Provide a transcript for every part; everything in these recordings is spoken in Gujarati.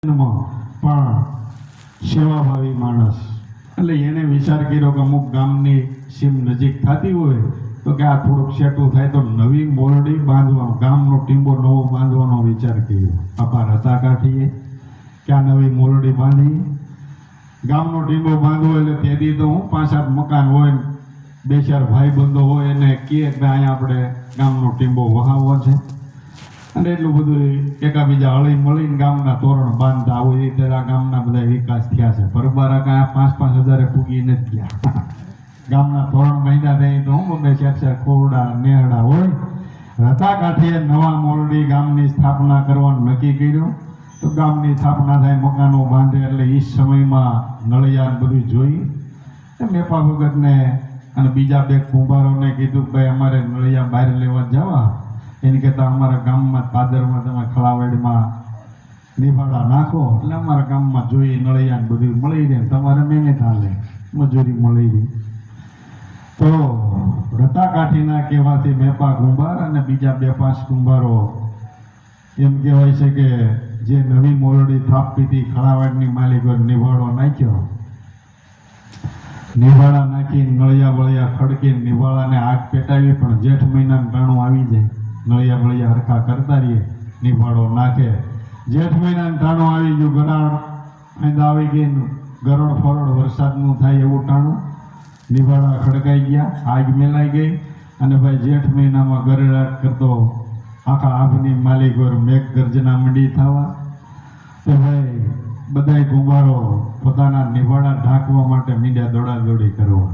પણ સેવાભાવી માણસ એટલે એને વિચાર કર્યો કે અમુક ગામની સીમ નજીક થતી હોય તો કે આ થોડુંક સેટું થાય તો નવી મોરડી બાંધવાનો ગામનો ટીંબો નવો બાંધવાનો વિચાર કર્યો. આપા રતાકાઠીએ કે આ નવી મોરડી બાંધી ગામનો ટીંબો બાંધવો એટલે તેથી તો હું 5-7 મકાન હોય 2-4 ભાઈબંધો હોય એને કહે કે અહીંયા આપણે ગામનો ટીંબો વહાવવો છે અને એટલું બધું એકાબીજા હળી મળીને ગામના તોરણ બાંધતા આવું એ રીતે આ ગામના બધા વિકાસ થયા છે. પરબારા કાંઈ 5-5 હજારે પૂગી નથી ગયા. ગામના તોરણ બાંધ્યા થાય તો હું 2-4 ખોરડા નેહડા હોય. રતાકાઠીએ નવા મોરડી ગામની સ્થાપના કરવાનું નક્કી કર્યું. તો ગામની સ્થાપના થાય, મકાનો બાંધે એટલે એ સમયમાં નળિયા બધું જોઈ મેપા ભગતને અને બીજા 2 કુંભારોને કીધું કે ભાઈ અમારે નળિયા બહાર લેવા જવા એને કહેતા અમારા ગામમાં પાદરમાં તમે ખળાવડીમાં નિભાડા નાખો એટલે અમારા ગામમાં જોઈ નળિયા બધું મળી રહે, તમારે મહેનત હાલે, મજૂરી મળી રહી. તો રતાકાઠીના કહેવાથી મેપા કુંભાર અને બીજા 2-5 કુંભારો એમ કહેવાય છે કે જે નવી મોરડી થાપી હતી ખળાવાડની માલિકો નિભાડો નાખ્યો. નિભાડા નાખી નળિયા બળિયા ખડકી નિભાડાને આગ પેટાવી, પણ જેઠ મહિનાનું ટાણું આવી જાય નળિયા બળિયા હરખા કરતા રહીએ, નિભાડો નાખે. જેઠ મહિનાનું ટાણું આવી ગયું, ગરાળ ફેંદા આવી ગઈ, ગરોળ ફરોળ વરસાદનું થાય એવું ટાણું, નિભાડા ખડકાઈ ગયા, આગ મેલાઈ ગઈ અને ભાઈ જેઠ મહિનામાં ગરેડાટ કરતો આખા આભની માલિકો મેઘ ગર્જના મંડી થવા. તો ભાઈ બધાય કુંભારો પોતાના નિભાડા ઢાંકવા માટે મીંડ્યા દોડાદોડી કરવા.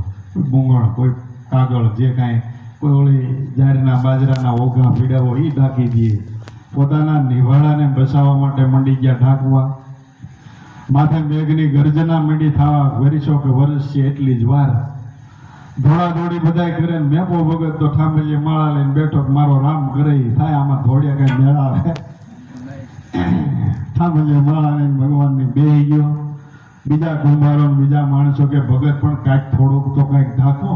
ગુંગણ, કોઈ કાગળ, જે કાંઈ કોઈ ઓલી જારના બાજરાના ઓઘા પીડાવો એ ઢાંકી દે. પોતાના નિભાડાને બસાવવા માટે મંડી ગયા ઢાંકવા. માથે મેઘની ગર્જના મંડી થવા, વરીસો કે વર્ષ છે એટલી જ વાર. દોડાદોડી બધાય કરે. મેપો ભગત તો ઠામલીએ માળા લઈને બેઠો, મારો રામ કરે થાય, આમાં ધોડિયા કઈ મેળાવે. ઠામલીએ માળા લઈને ભગવાનની બેહી ગયો. બીજા કુંભારો બીજા માણસો કે ભગત પણ કાંઈક થોડુંક તો કાંઈક ઢાંકો,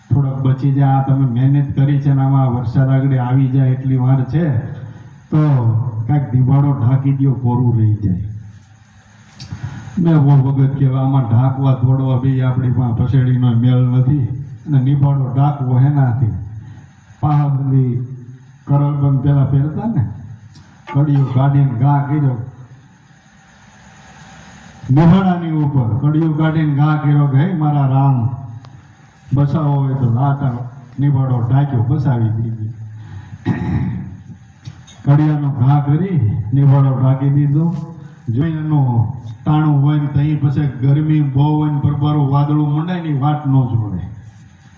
થોડોક બચી જાય, આ તમે મહેનત કરી છે ને આમાં વરસાદ આગળ આવી જાય એટલી વાર છે તો કાંઈક દિવાળો ઢાંકી દો, કોરું રહી જાય. મેં ભગત કહેવા આમાં ઢાંકવા તોડવા બી આપણી પાસે પસેડીનો મેળ નથી અને નિભાડો ઢાંકવો એનાથી પાહાબંધી કરલબંધ પેલા પહેરતા ને કડીઓ કાઢીને ઘા કર્યો નિભાડાની ઉપર, કડીઓ કાઢીને ઘા કર્યો કે હે મારા રામ બસાવો હોય તો લાતા નિભાડો ઢાંક્યો, બસાવી દીધી. કડિયાનો ઘા કરી નિભાડો ઢાંકી દીધો. જોઈનું ટાણું હોય ને તઈ પછી ગરમી બહુ હોય ને પરબારો વાદળું મંડાય ને વાત ન જોડે.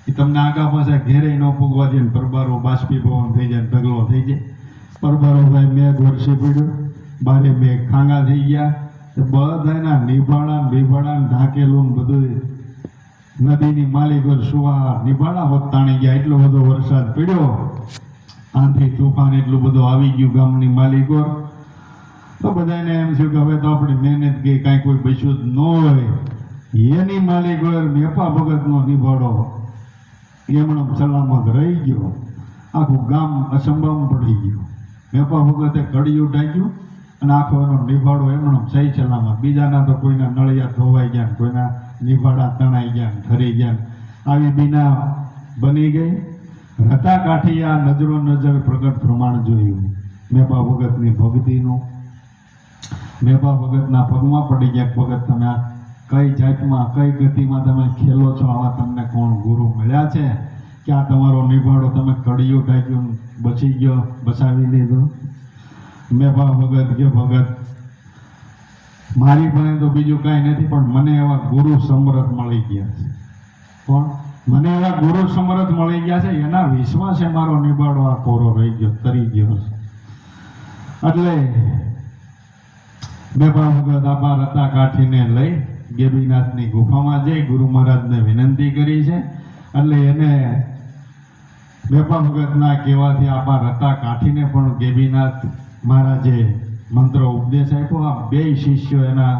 એ તમને આગા પાસે ઘેરે ન પૂગવા દે ને પરબારો બાષ્પીભવન થઈ જાય, ઢગલો થઈ જાય. પરબારો ભાઈ મેઘ વરસી પડ્યો, બારે મેઘ ખાંગા થઈ ગયા. બધાના નિભાડા બીભાડા ઢાંકેલું બધું નદીની માલિકો સુવા નિભાડા વત્તાણી ગયા. એટલો બધો વરસાદ પડ્યો, આંધી તુફાન એટલું બધું આવી ગયું ગામની માલિકો. તો બધાને એમ થયું કે હવે તો આપણી મહેનત ગઈ, કાંઈ કોઈ બચ્યું જ ન હોય. એની માલિકો મેપા ભગતનો નિભાડો એમણે સલામત રહી ગયો. આખું ગામ અસંભાવ પડી ગયું. મેપા ભગતે કડિયું ઢાંક્યું અને આખો એનો નિભાડો એમણે સહી સલામત. બીજાના તો કોઈના નળિયા ધોવાઈ ગયા, કોઈના નિભાડા તણાઈ ગયા, ઠરી ગયા, આવી બીના બની ગઈ. રતાકાઠીએ આ નજરો નજર પ્રગટ પ્રમાણ જોયું મેપા ભગતની ભક્તિનું. મેપા ભગતના પગમાં પડી ગયા, ભગત તમે આ કઈ જાતમાં કઈ ગતિમાં તમે ખેલો છો, આવા તમને કોણ ગુરુ મળ્યા છે કે આ તમારો નિભાડો તમે કડિયું ઢાંક્યું બચી ગયો, બસાવી લીધો. મેપા ભગત કે ભગત મારી પાસે તો બીજું કાંઈ નથી, પણ મને એવા ગુરુ સમરથ મળી ગયા છે. પણ મને એવા ગુરુ સમરથ મળી ગયા છે, એના વિશ્વાસે મારો નિભાડો આ કોરો રહી ગયો, તરી ગયો છે. એટલે મેપા ભગત આપા રતાકાઠીને લઈ ગેબીનાથની ગુફામાં જઈ ગુરુ મહારાજને વિનંતી કરી છે. એટલે એને મેપા ભગતના કહેવાથી આપા રતાકાઠીને પણ ગેબીનાથ મહારાજે મંત્ર ઉપદેશ આપ્યો. આ 2 શિષ્યો એના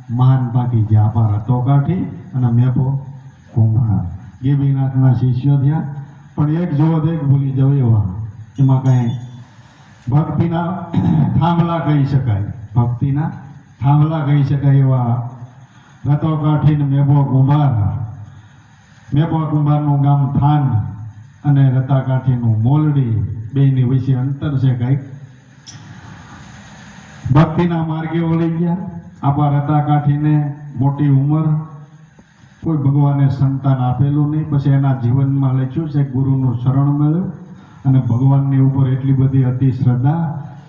મહાન બાકી ગયા, આપા રતોકાઠી અને મેપો કુંભાર ગેબીનાથના શિષ્યો થયા. પણ એક જોવો તો એક ભૂલી જવો એવા, એમાં કાંઈ ભક્તિના થાંભલા કહી શકાય, ભક્તિના થાંભલા કહી શકાય એવા રતો કાઠી ને મેબો કુંભારનું ગામ થાન અને રતા કાઠીનું મોલડી બેની વચ્ચે અંતર છે કંઈક. ભક્તિના માર્ગે વળી ગયા. આપા રતા કાઠીને મોટી ઉંમર, કોઈ ભગવાને સંતાન આપેલું નહીં. પછી એના જીવનમાં લખ્યું છે ગુરુનું શરણ મળ્યું અને ભગવાનની ઉપર એટલી બધી અતિ શ્રદ્ધા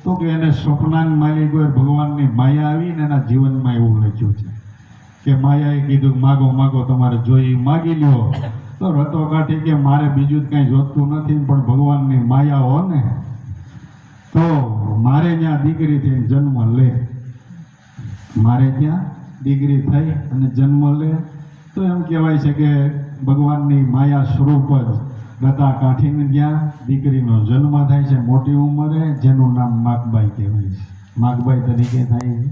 તો કે એને સ્વપ્નાની માલિક હોય ભગવાનની માયા આવી ને એના જીવનમાં એવું લખ્યું છે કે માયાએ કીધું માગો માગો તમારે જોઈ માગી લ્યો. તો રતો કાઠી કે મારે બીજું જ કાંઈ જોતું નથી પણ ભગવાનની માયા હો ને તો મારે ત્યાં દીકરી થઈને જન્મ લે, મારે ત્યાં દીકરી થઈ અને જન્મ લે. તો એમ કહેવાય છે કે ભગવાનની માયા સ્વરૂપ જ રતા કાઠીને ત્યાં દીકરીનો જન્મ થાય છે મોટી ઉંમરે, જેનું નામ માગબાઈ કહેવાય છે. માગબાઈ તરીકે થાય છે.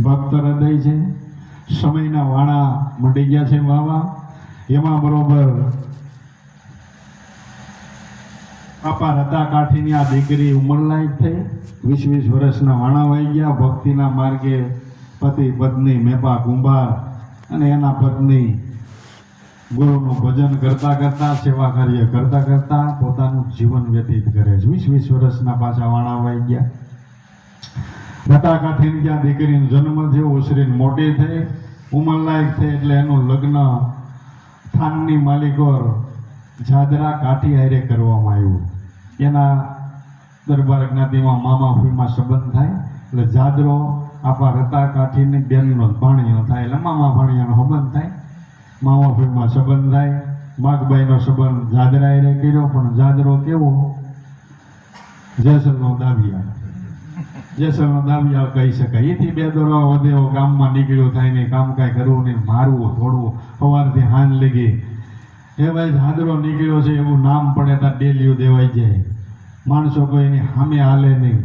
ભક્ત હૃદય છે. સમયના વાણા મંડી ગયા છે વાવા. એમાં બરોબર આપા રતા કાઠીની આ દીકરી ઉંમરલાયક થઈ. 20 વર્ષના વાણા વહી ગયા. ભક્તિના માર્ગે પતિ પત્ની મેપા કુંભાર અને એના પત્ની ગુરુનું ભજન કરતા કરતા, સેવા કાર્ય કરતા કરતા પોતાનું જીવન વ્યતીત કરે છે. 20 વર્ષના પાછા વાણા વહી ગયા. રતા કાઠીને ત્યાં દીકરીનો જન્મ થયો, ઉછરીને મોટી થઈ, ઉંમરલાયક થઈ એટલે એનું લગ્ન થાનની માલિકોર જાદરા કાઠી હારે કરવામાં આવ્યું. એના દરબાર જ્ઞાતિમાં મામા ફૂઈમાં સંબંધ થાય એટલે જાદરો આપા રતા કાઠીની બેનનો ભાણિયો થાય એટલે મામા ભાણિયાનો સંબંધ થાય. મામા ફૂઈમાં સંબંધ થાય. માગબાઈનો સંબંધ જાદરા હારે કર્યો પણ જાદરો કેવો? જેસલનો દાવિયા. જેસલનો દાવિયા કહી શકાય. એથી બે દોરા વધે એવો ગામમાં નીકળ્યો થાય ને કામ કાંઈ કરવું નહીં, મારવું થોડવું સવારથી હાન લગી. એ ભાઈ જાદરો નીકળ્યો છે એવું નામ પડે ત્યાં ડેલીયું દેવાઈ જાય. માણસો કોઈ એની સામે હાલે નહીં.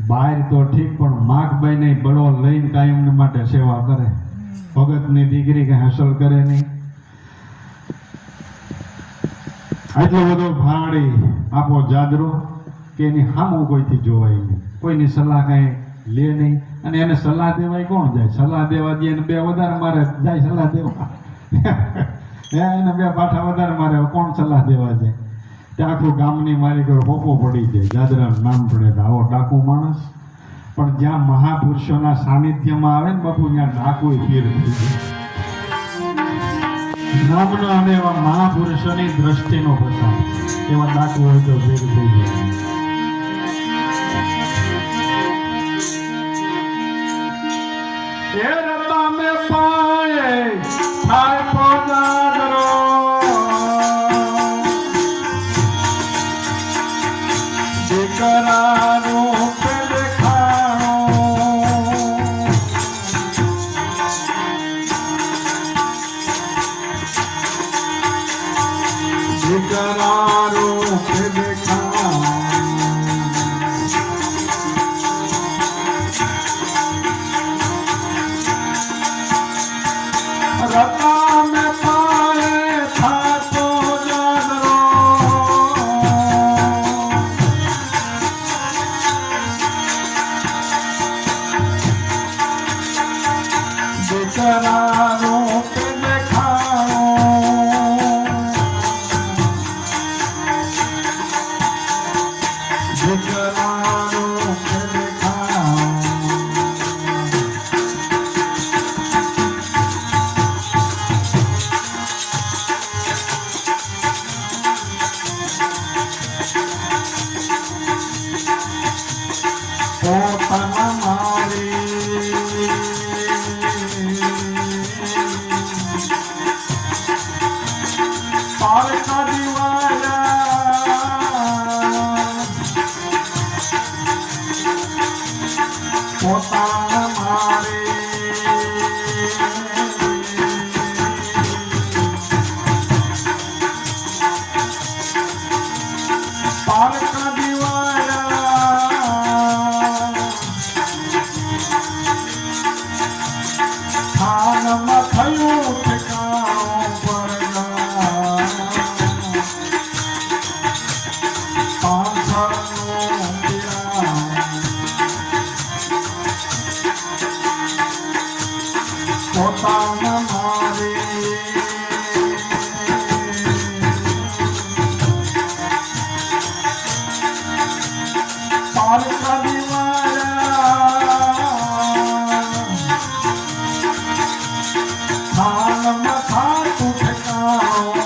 બહાર તો ઠીક પણ માગબાઈને બળો લઈને કાયમને માટે સેવા કરે. ભગતની દીકરી કંઈ હાંસલ કરે નહીં. આટલો બધો ભાડી આપો જાદરો કે એની સામું કોઈથી જોવાય નહીં, કોઈની સલાહ કાંઈ લે નહીં. અને એને સલાહ દેવાય કોણ જાય? સલાહ દેવા દે એને બે વધારે મારે જાય સલાહ દેવા. એને બે પાઠા વધારે મારે કોણ સલાહ દેવા જાય? ત્યાં આખું ગામની મારી કોઈ હોપો પડી જાય. જાદરાનું નામ પડે તો આવો ડાકુ માણસ. પણ જ્યાં મહાપુરુષોના સાનિધ્યમાં આવે ને બાપુ ત્યાં ડાકુ ફેર થઈ જાય. નામનો અને એવા મહાપુરુષોની દ્રષ્ટિનો પ્રતાપ, એવા ડાકુ હોય તો ફેર થઈ જાય. એ રતા મે પાયે થાય પોજાદરો દીકરાનો પે દેખાણો દીકરાનો પે દેખાણો રતા મે પાયે થાય પોજાદરો દીકરાનો પે દેખાણો દીકરાનો પે દેખાણો પોતાના મારી પારકા દિવાળા પોતાના મારી પારકા દિવાળા થાનમાં થયું ઠેકાણું પરગા પાંચરનું પીડા તાન મારે પારકા દિવાળા થાન મથા ઠકાણો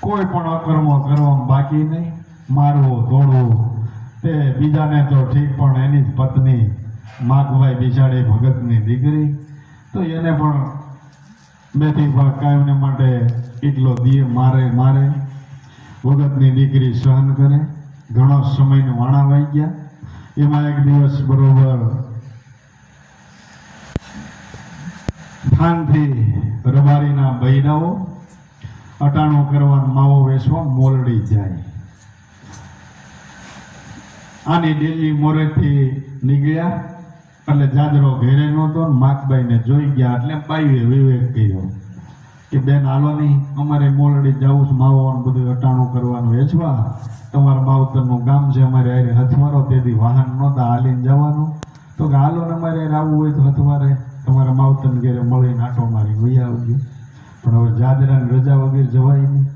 કોઈ પણ અકર્મ કરવામાં બાકી નહીં. મારવું ધોળવું તે બીજાને તો ઠીક, પણ એની જ પત્ની માગભાઈ બિચારી ભગતની દીકરી, તો એને પણ બેથી ભાગ કાયમને માટે એટલો દીએ મારે ભગતની દીકરી સહન કરે. ઘણો સમયને વાણા વાઈ ગયા. એમાં એક દિવસ બરોબર થાનથી રબારીના બૈરાઓ અટાણું કરવા માવો વેચવા મોલડી જાય. આની ડેલી મોરેથી નીકળ્યા એટલે જાજરો ઘેરે નહોતો. માકબાઈને જોઈ ગયા એટલે બાઈએ વિવેક કર્યો કે બેન હાલો નહીં, અમારે મોલડી જવું છે માવો બધું અટાણું કરવાનું વેચવા. તમારા માવતરનું ગામ છે, અમારે આરે હથવારો, તેથી વાહન નહોતા, હાલીને જવાનું. તો કે હાલો ને અમારે આવવું હોય તો હથવારે તમારા માવતરને ઘેરે મળીને આટો મારી વહી આવજો. પણ હવે જાજરાની રજા વગેરે જવાય નહીં.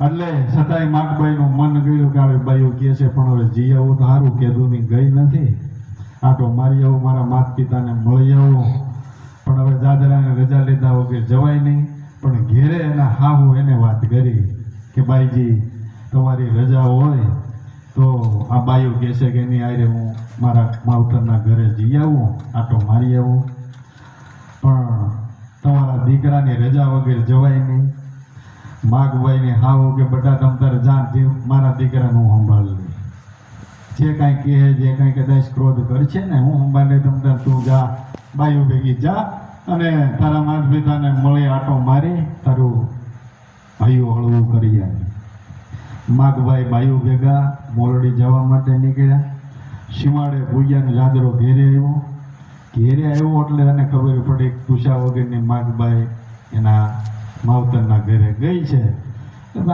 એટલે છતાંય માકબાઈનું મન ગયું કે હવે બાઈઓ કહે છે પણ હવે જી આવું તો સારું, કીધું નહીં ગઈ નથી, આટો મારી આવું, મારા માતા પિતાને મળી આવું. પણ હવે જાજરાને રજા લીધા વગેરે જવાય નહીં. પણ ઘેરે એના હાહુ એને વાત કરી કે બાઈજી તમારી રજા હોય તો આ બાઈઓ કહે છે કે એની આરે હું મારા માવતરના ઘરે જઈ આવું, આટો મારી આવું. પણ તમારા દીકરાની રજા વગેરે જવાય નહીં. માગભાઈને હાવ કે બધા તમ તારે જાણ મારા દીકરાનું સંભાળી જે કાંઈ કહે, જે કાંઈ કદાચ ક્રોધ કરશે ને હું સંભાળે તમ તાર તું જા, બાઈઓ ભેગી જા અને તારા માતા પિતાને મળી આટો મારી તારું ભાઈઓ હળવું કરી આવે. માગભાઈ બાઈઓ ભેગા મોલડી જવા માટે નીકળ્યા. સીમાડે ભૂયાને જાદરો ઘેરે આવ્યો એટલે એને ખબર પડી પૂછા વગરની માગબાઈ એના માવતરના ઘરે ગઈ છે.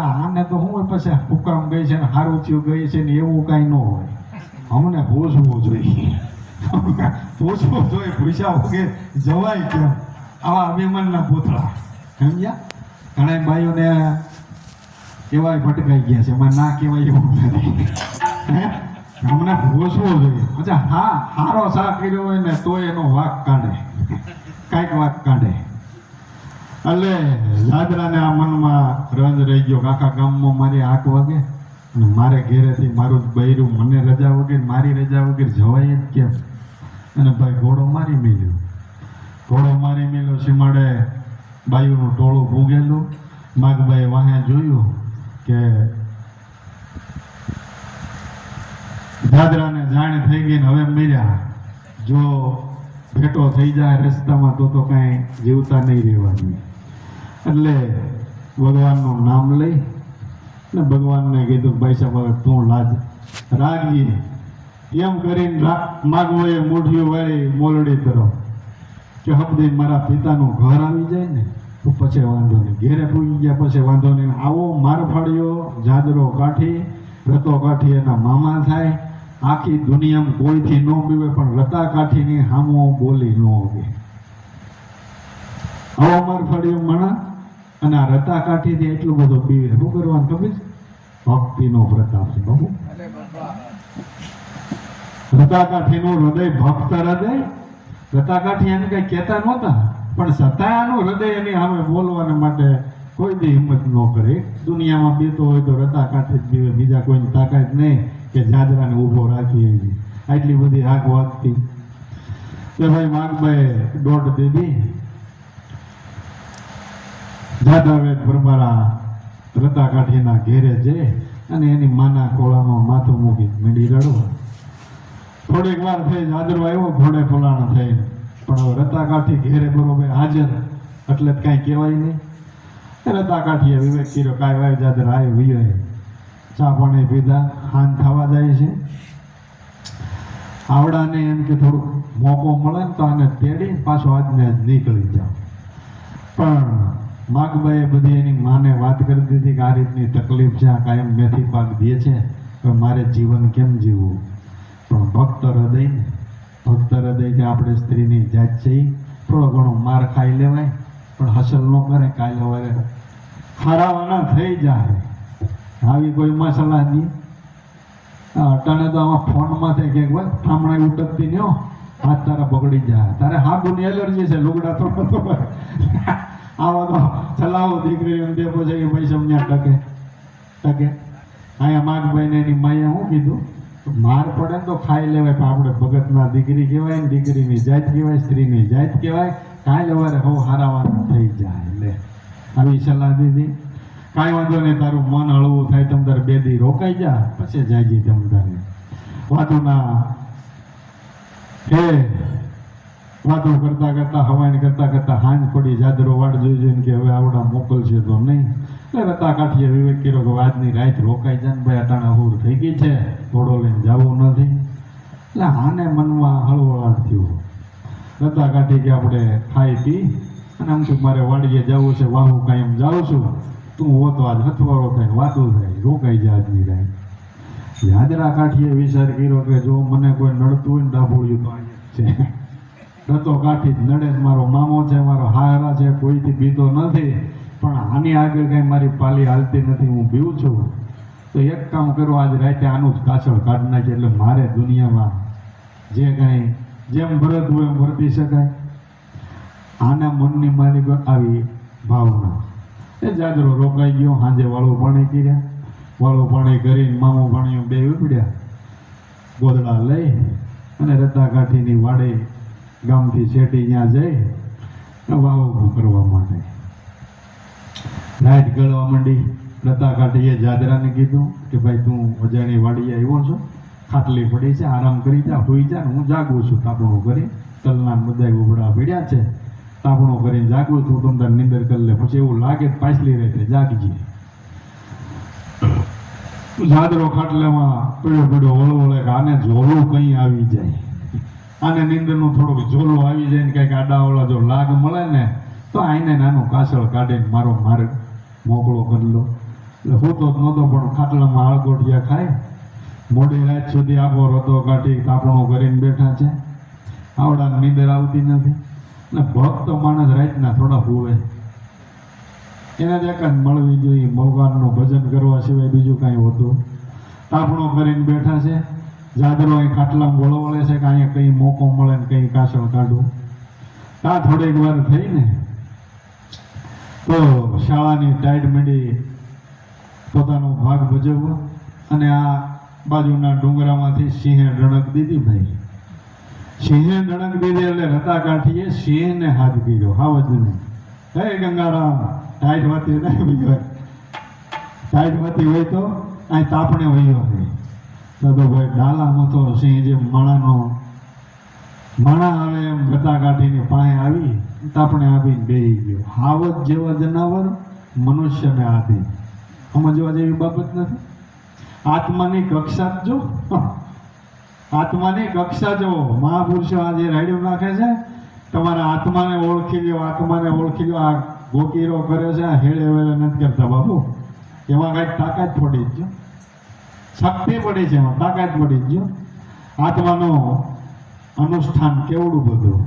આને તો હું પછી હુકામ ગઈ છે ને સારું થયું ગઈ છે ને એવું કાંઈ ન હોય. અમને પૂછવું જોઈએ, પૂછા વગર જવાય કેમ? આવા અભિમાનના પૂતળા સમજ્યા. ઘણા બાઈઓને કેવાય ભટકાઈ ગયા છે, એમાં ના કહેવાય એવું નથી. અમને પૂછવું જોઈએ. અચ્છા હા, સારો શા કર્યો હોય ને તો એનો વાક કાઢે, કાંઈક વાક કાઢે. એટલે જાદરાને આ મનમાં રંજ રહી ગયો કે આખા ગામમાં મારી આંખ વાગે અને મારે ઘેરેથી મારું જ બૈરું, મને રજા વગેરે મારી રજા વગેરે જવાય જ કેમ? અને ભાઈ ઘોડો મારી મેલ્યો. સીમાડે બાયુનું ટોળું ભૂગેલું. માગબાઈ વાહે જોયું કે જાદરાને જાણ થઈ ગઈ ને હવે મર્યા, જો ભેટો થઈ જાય રસ્તામાં તો કાંઈ જીવતા નહીં રહેવાની. એટલે ભગવાનનું નામ લઈ ને ભગવાનને કીધું ભાઈ સાહેબ હવે તું રાખજી. એમ કરીને માગવોએ મૂઢિયું વાળી મોલડી તરફ કે હબદી મારા પિતાનું ઘર આવી જાય ને તો પછી વાંધો નહીં, ઘેરે પૂગી ગયા પછી વાંધો નહીં. આવો માર ફાડ્યો, જાદરો કાઠી, રતો કાઠી એના મામા થાય. આખી દુનિયામાં કોઈથી ન પીવે પણ રતા કાઠીની હામો બોલી ન હોવે. આવો માર ફાડ્યો માણા અને આ રતા કાઠીથી એટલું બધું પીવે. શું કરવાનું ખબર? ભક્તિનો પ્રતાપ છે બાબુ. રતા કાઠીનું હૃદય ભક્ત હૃદય. રતા કાઠી એને કઈ કહેતા નહોતા પણ છતાંયનું હૃદય એની સામે બોલવાને માટે કોઈ દી હિંમત ન કરે. દુનિયામાં બીતો હોય તો રતા કાઠી જ પીવે, બીજા કોઈની તાકાત નહીં કે જાદરાને ઊભો રાખી એવી. આટલી બધી આગ વાગતી કે ભાઈ માગભાઈ દોઢ દીધી જાદવેદ પરમારા રતા કાઠીના ઘેરે જઈ અને એની માના કોળામાં માથું મૂકી મીંડી રડવા. થોડીક વાર થઈ જાદરો આવ્યો ઘોડે ફલાણા થઈ, પણ હવે રતા કાઠી ઘેરે બરોબર હાજર એટલે કાંઈ કહેવાય નહીં. રતા કાઠીએ વિવેક કર્યો કાંઈ વાય જાદર આવ્યો વિયો, ચા પાણી પીધા, હાન થવા જાય છે. આવડાને એમ કે થોડુંક મોકો મળે ને તો આને તેડી પાછો આજને આજ નીકળી જાવ. પણ માગબાઈએ બધી એની માને વાત કરી દીધી કે આ રીતની તકલીફ છે, આ કાયમ મેથી પાક દે છે, તો મારે જીવન કેમ જીવવું. પણ ભક્ત હૃદયથી આપણે સ્ત્રીની જાત છે, થોડો ઘણો માર ખાઈ લેવાય પણ હસલ ન કરે, કાલે વારે હારાવાના થઈ જાય. આવી કોઈ મસાલા નહીં. અટાણે તો આમાં ફોનમાં થઈ કે ઠામણા ઉટકતી નહીં હો, હાથ તારા બગડી જાય, તારે હાબુની એલર્જી છે, લુગડા તો આવા તો ચલાવો દીકરી દેખો છે કે ભાઈ સમજ્યા ટકે. અહીંયા માગભાઈને એની માએ શું કીધું, માર પડે ને તો ખાઈ લેવાય, પણ આપણે ભગતના દીકરી કહેવાય ને દીકરીની જાત કહેવાય, સ્ત્રીની જાત કહેવાય, કાંઈ લવારે હવ હારાવાના થઈ જાય. એટલે આવી સલાહ દીધી. કાંઈ વાંધો નહીં, તારું મન હળવું થાય તમ તારે 2 દી રોકાઈ જા, પછી જાગી તમ તારે વાતોના વાતો કરતા કરતા હવાઈ કરતા હાંજ પડી. જાદરો વાટ જોઈને કે હવે આવડા મોકલશે તો નહીં. એટલે રતા કાઠીએ વિવેક કર્યો કે આજની રાત રોકાઈ જાય ને ભાઈ, અટાણા હુર થઈ ગઈ છે, ઘોડો લઈને જવું નથી. એટલે આને મનમાં હળવળાટ થયું. રતા કાઠી કે આપણે ખાઈ પી અને આમ શું મારે વાડીએ જવું છે, વાહું કાયમ જાઉં છું, તું હો તો આજ હથવારો થાય, વાતો થાય, રોકાઈ જાય આજની રાત. જાદરા કાઠીએ વિચાર કર્યો કે જો મને કોઈ નડતું હોય ને ડાભોળ્યું તો અહીંયા છે. રતો કાઠી જ નડે, મારો મામો છે, મારો હારા છે, કોઈથી બીતો નથી, પણ આની આગળ કંઈ મારી પાલી હાલતી નથી, હું બીવું છું. તો એક કામ કરો, આજ રાતે આનું જ કાછળ કાઢી નાખે, એટલે મારે દુનિયામાં જે કાંઈ જેમ ભરત હોય એમ વર્તી શકાય. આના મનની મારી આવી ભાવના. એ જાદરો રોકાઈ ગયો. સાંજે વાળું પાણી કર્યા, વાળું પાણી કરીને મામો ભાણિયો બે ઉપડ્યા, ગોદડા લઈ અને રતા કાઠીની વાડે ગામથી શેટી ત્યાં જઈ વાવ કરવા માટે લાઈટ ગળવા માંડી. રતા કાઠીએ જાદરાને કીધું કે ભાઈ તું અજાણી વાડીએ આવ્યો છો, ખાટલી પડી છે, આરામ કરી જા, હોઈ જા, હું જાગું છું. તાપણું કરી તલના બધા ઉભડા પીડ્યા છે, તાપણું કરીને જાગું છું, તું તાર નિંદર કરી લે, પછી એવું લાગે પાછલી રહેતે જાગજી. જાદરો ખાટલામાં પીળો વળવળે કે આને ઝોલું કઈ આવી જાય, આને નિંદરનું થોડુંક ઝોલું આવી જાય ને કંઈક આડાવડા જો લાગ મળે ને તો આઈને નાનું કાસળ કાઢીને મારો માર્ગ મોકળો કરી લો. એટલે હું તો નહોતો પણ ખાટલામાં આળગોટિયા ખાય, મોડી રાત સુધી આખો રતો કાઢી તાપણો કરીને બેઠા છે, આવડા નીંદર આવતી નથી. ને ભક્ત માણસ રાતના થોડા હોવે, એને જ એક જ મળવી જોઈએ, ભગવાનનું ભજન કરવા સિવાય બીજું કાંઈ હોતું. તાપણો કરીને બેઠા છે, જાદરો અહીં ખાટલામાં વળવળે છે કે અહીંયા કંઈ મોકો મળે ને કંઈ કાસળ કાઢું. ત્યાં થોડીક વાર થઈ ને તો શાળાની ટાઈટ મીડી પોતાનો ભાગ ભજવવો અને આ બાજુના ડુંગરામાંથી સિંહે ડણક દીધી. ભાઈ સિંહે ડણક દીધી એટલે રતા કાઠીએ સિંહને હાથ કર્યો, હાવજને, હે ગંગારામ ટાઈટ વાતી નહીં હોય, ટાઈટ વાતી હોય તો અહીં તાપણે વહ્યો હોય તો ભાઈ ડાલામાં તો સિંહ જે માણા આવે એમ રતા કાઠીની પાસે આવી તાપણે આપીને બેહી ગયો. હાવજ જેવા જનાવર મનુષ્યને આધીન, સમજવા જેવી બાબત નથી. આત્માની કક્ષા જો, આત્માની કક્ષા જો મહાપુરુષો આજે રાડ્યું નાખે છે, તમારા આત્માને ઓળખી લો, આત્માને ઓળખી લો. આ ગોકીરો કરે છે, આ હેળે વેળે નથી કરતા બાબુ, એમાં કાંઈક તાકાત પડી જ, શક્તિ પડી છે, એમાં તાકાત પડી જ. આત્માનો અનુષ્ઠાન કેવડું બધું.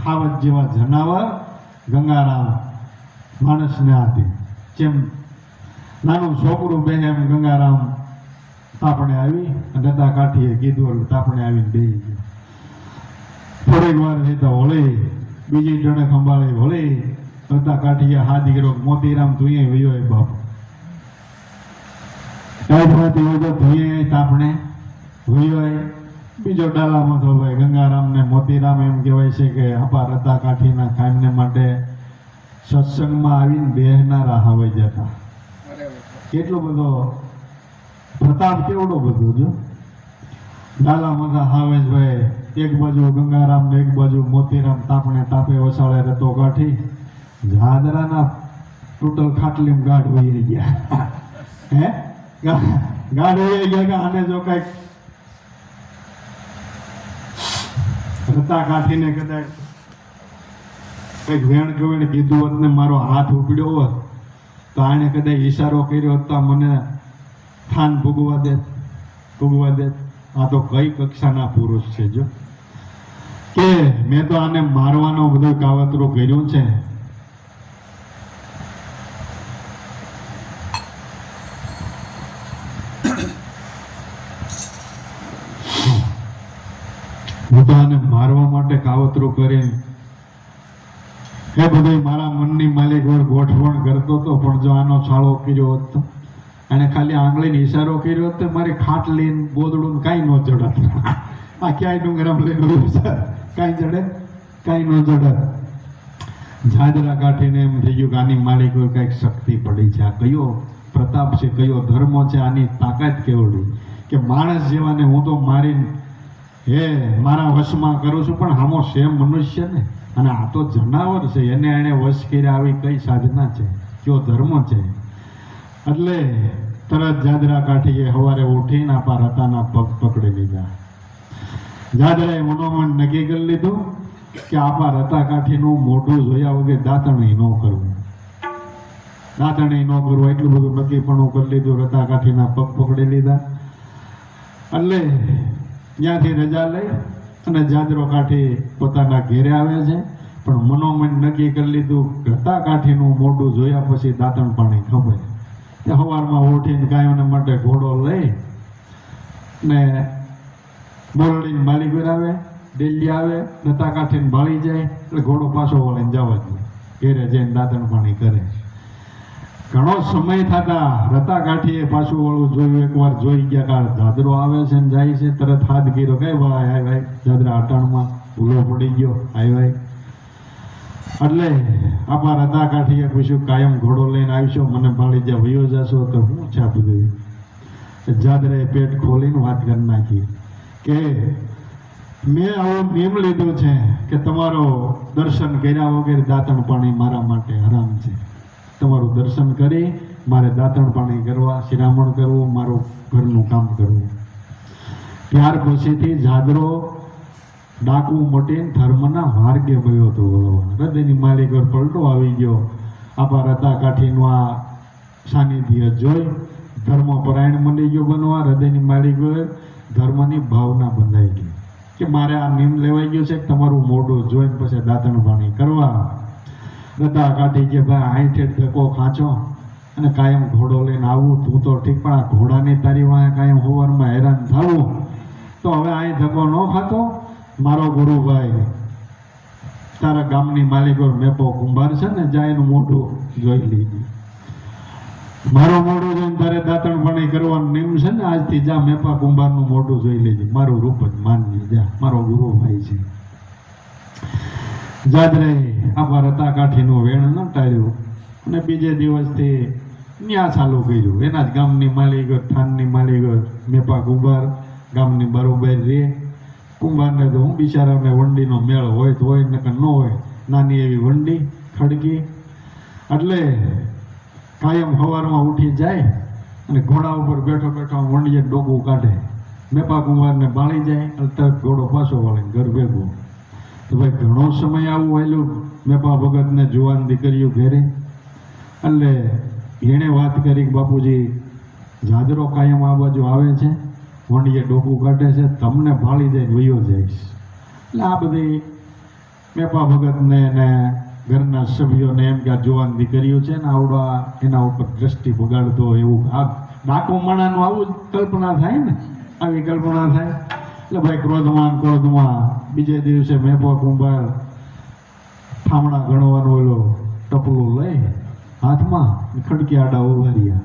હાવજ જેવા જનાવર ગંગારામ માણસને આધીન, જેમ નાનું છોકરું બે એમ ગંગારામ તાપણે આવી રતા કાઠીએ કીધું, તાપણે આવીને બેસી ગયો. થોડીક વાર જતા વળી બીજી જણે ખંભાળી વળી રતા કાઠીએ હાથ કર્યો, મોતીરામ તું એ વયો એ બાપ ટાઈટમાંથી વયો ધોઈએ તાપણે વયો. બીજો ડાલામાં તો ભાઈ ગંગારામ ને મોતીરામ એમ કહેવાય છે કે હપા રતા કાઠીના કામને માટે સત્સંગમાં આવીને બેહનારા હવાઈ જતા. કેટલો બધો પ્રતાપ, કેવડો બધો જો. ડાલા માથા હાવેશભાઈ, એક બાજુ ગંગારામ ને એક બાજુ મોતીરામ, તાપણે તાપે વસાળે રતો કાઠી. જાદરાના ટોટલ ખાટલીમાં ગાઢ વહી ગયા. હે ગાઢ વહી ગયા કે આને જો કઈક રતા કાઠીને કદાચ કઈક વેણ કવેણ કીધું હોત ને મારો હાથ ઉપડ્યો હોત તો આને કદાચ ઈશારો કર્યો હોત તો મને થાન ભોગવા દે. આ તો કઈ કક્ષાના પુરુષ છે જો, કે મેં તો આને મારવાનો બધો કાવતરો કર્યો છે. હું તો આને મારવા માટે કાવતરો કરીને એ બધું મારા મનની માલિક વર ગોઠવણ કરતો હતો. પણ જો આનો છાળો કર્યો હોત તો, અને ખાલી આંગળીને ઈશારો કર્યો હોત તો મારી ખાટલી ગોદડું કાંઈ ન ચડત. આ ક્યાંય ડુંગરામ લઈને કાંઈ ચડે, કાંઈ ન ચડત. જાજરા કાઠીને એમ થઈ ગયું કે આની માલિક હોય કંઈક શક્તિ પડી છે. આ કયો પ્રતાપ છે, કયો ધર્મ છે, આની તાકાત કેવડી કે માણસ જેવાને હું તો મારીને મારા વશમાં કરું છું. પણ આમો સેમ મનુષ્ય ને, અને આ તો જનાવર છે, એને વશ કર્યા. આવી કઈ સાધના છે, કયો ધર્મ છે. એટલે તરત જાદરા કાઠીએ સવારે ઉઠીને આપા રતાના પગ પકડી લીધા. જાદરાએ મનોમન નક્કી કરી લીધું કે આપા રતા કાઠીનું મોઢું જોયા વગર દાંતણી ન કરવું. એટલું બધું નક્કી પણ કરી લીધું. રતા કાઠીના પગ પકડી લીધા. એટલે ત્યાંથી રજા લઈ અને જાદરો કાઠી પોતાના ઘેરે આવે છે. પણ મનોમન નક્કી કરી લીધું રતા કાઠીનું મોઢું જોયા પછી દાંતણ પાણી ખબર. સવારમાં ઉઠીને ગાયોને માટે ઘોડો લઈ ને મોરડીને માલિક આવે, દિલ્હી આવે, રતા કાઠીને ભાળી જાય એટલે ઘોડો પાછો વળીને જવા જોઈએ. ઘેરે જઈને દાંતણ પાણી કરે. ઘણો સમય થતા રતા કાઠીએ પાછું વળવું જોયું. એકવાર જોઈ ગયા કે જાદરો આવે છે ને જાય છે. તરત હાથ ગીરો કઈ ભાઈ આય ભાઈ, જાદરા અટાણમાં ભૂલો પડી ગયો, આય ભાઈ. એટલે આપા રતા કાઠીએ પૂછ્યું કાયમ ઘોડો લઈને આવશો, મને ભાળી જ્યાં વયો જશો તો હું છે આ બધું. જાદરાએ પેટ ખોલીને વાત કરી નાખી કે મેં આવો નિયમ લીધો છે કે તમારો દર્શન કર્યા વગર દાંતણ પાણી મારા માટે હરામ છે. તમારું દર્શન કરી મારે દાંતણ પાણી કરવા, શિરામણ કરવું, મારું ઘરનું કામ કરવું. ત્યાર પછીથી જાદરો ડાકુ મટીને ધર્મના માર્ગે ગયો હતો વળવા. હૃદયની માલિક પર પલટો આવી ગયો. આપા રતા કાઠીનું આ સાનિધ્ય જોઈ ધર્મપરાયણ મળી ગયો બનવા. હૃદયની માલિક ધર્મની ભાવના બંધાઈ ગઈ કે મારે આ નિયમ લેવાઈ ગયો છે કે તમારું મોઢું જોઈને પછી દાંતણ પાણી કરવા. રતા કાઠી કે ભાઈ આઠે ધક્કો ખાંચો અને કાયમ ઘોડો લઈને આવું તું તો ઠીક, પણ આ ઘોડાની તારી વાંહે કાયમ હોવારમાં હેરાન થવું તો હવે અહીં ધક્કો ન ખાતો. મારો ગુરુભાઈ તારા ગામની માલિકો મેપો કુંભાર છે ને, જાય એનું મોઢું જોઈ લીધું. મારું મોઢું જોઈને તારે દાંતણ પાણી કરવાનું નિયમ છે ને, આજથી જા મેપા કુંભારનું મોઢું જોઈ લેજે. મારું રૂપ જ માનવી જા, મારો ગુરુભાઈ છે. જાદરે આપા રતા કાઠીનું વેણ ન ટાળ્યું અને બીજે દિવસથી ન્યા ચાલુ કર્યું. એના જ ગામની માલિક, થાનની માલિક મેપા કુંભાર ગામની બરોબર રે. કુંભારને તો હું બિચારાને વંડીનો મેળ હોય તો હોય, નકર ન હોય. નાની એવી વંડી ખડકી. એટલે કાયમ સવારમાં ઉઠી જાય અને ઘોડા ઉપર બેઠો બેઠો વંડીએ ડોકું કાઢે. મેપા કુંભારને બાળી જાય એટલે તરત ઘોડો પાછો વળે ઘર ભેગો. તો ભાઈ ઘણો સમય આવું વહેલું મેપા ભગતને જુવાન દીકરીઓ ઘેરે. એટલે એણે વાત કરી કે બાપુજી જાદરો કાયમ આ બાજુ આવે છે, વંડીએ ડોકું કાઢે છે, તમને ભાળી જાય વયો જઈશ. એટલે આ બધી મેપા ભગતને ને ઘરના સભ્યોને એમ કે આ જુવાન દીકરીઓ છે ને આવડા એના ઉપર દ્રષ્ટિ બગાડતો એવું. આ ડાકો માણાનું આવું જ કલ્પના થાય ને, આવી કલ્પના થાય. એટલે ભાઈ ક્રોધમાં બીજે દિવસે મેપો કુંભાર ઠામણા ગણવાનું ઓલો ટપલું લઈ હાથમાં ખડકી આડા ઉભાર્યા.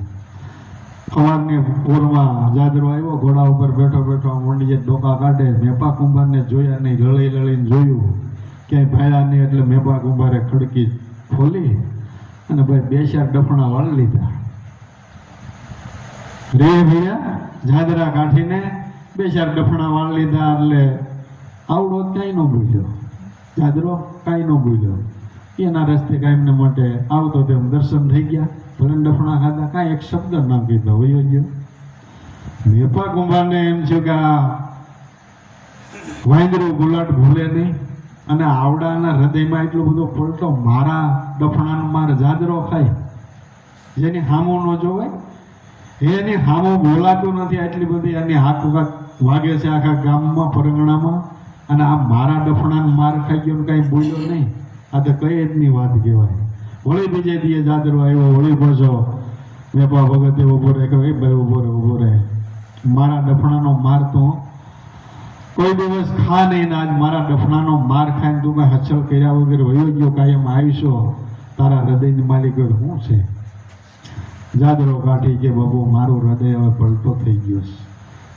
સવારની પોરમાં જાદરો આવ્યો, ઘોડા ઉપર બેઠો બેઠો વંડીએ ડોકા કાઢે. મેપા કુંભારને જોયા નહીં, લળીને જોયું ક્યાંય ભાયા નહીં. એટલે મેપા કુંભારે ખડકી ખોલી અને ભાઈ બે ચાર ડફણા વાળી લીધા. રે ભૈયા જાદરા કાઢીને બે ચાર ડફણા વાળી લીધા એટલે આવડો કાંઈ ન બોલ્યો, જાદરો કાંઈ ન બોલ્યો. એના રસ્તે કાંઈ એમને માટે આવતો તેમ દર્શન થઈ ગયા. ભલે ડફણા ખાધા, કાંઈ એક શબ્દ ના કીધો, વયો ગયો. મેપા કુંભારને એમ છે કે આ વાંદરું ગુલાટ ભૂલે નહીં અને આવડાના હૃદયમાં એટલો બધો પલટો, મારા ડફણાનો માર જાદરો ખાય, જેની હામો ન જોવાય એની હામો બોલાતું નથી. આટલી બધી એની હાથ વાગે છે આખા ગામમાં, પરગણામાં, અને આ મારા ડફણાનો માર ખાઈ ગયો ને કાંઈ બોલ્યો નહીં. આ તો કઈ રીતની વાત કહેવાય. વળી બીજે દીએ જાદરો આવ્યો, વળી પાછો મેપા ભગતે ઉભો રહે કે ભાઈ ઉભો રહે, મારા ડફણાનો માર તો કોઈ દિવસ ખા નહીં ને આજ મારા ડફણાનો માર ખાઈને તું કાંઈ હચલ કર્યા વગર વયો ગયો, કાયમ આવીશો, તારા હૃદયની માલિક શું છે? જાદરો કાઢી કે બાબુ મારું હૃદય હવે પલટો થઈ ગયો છે.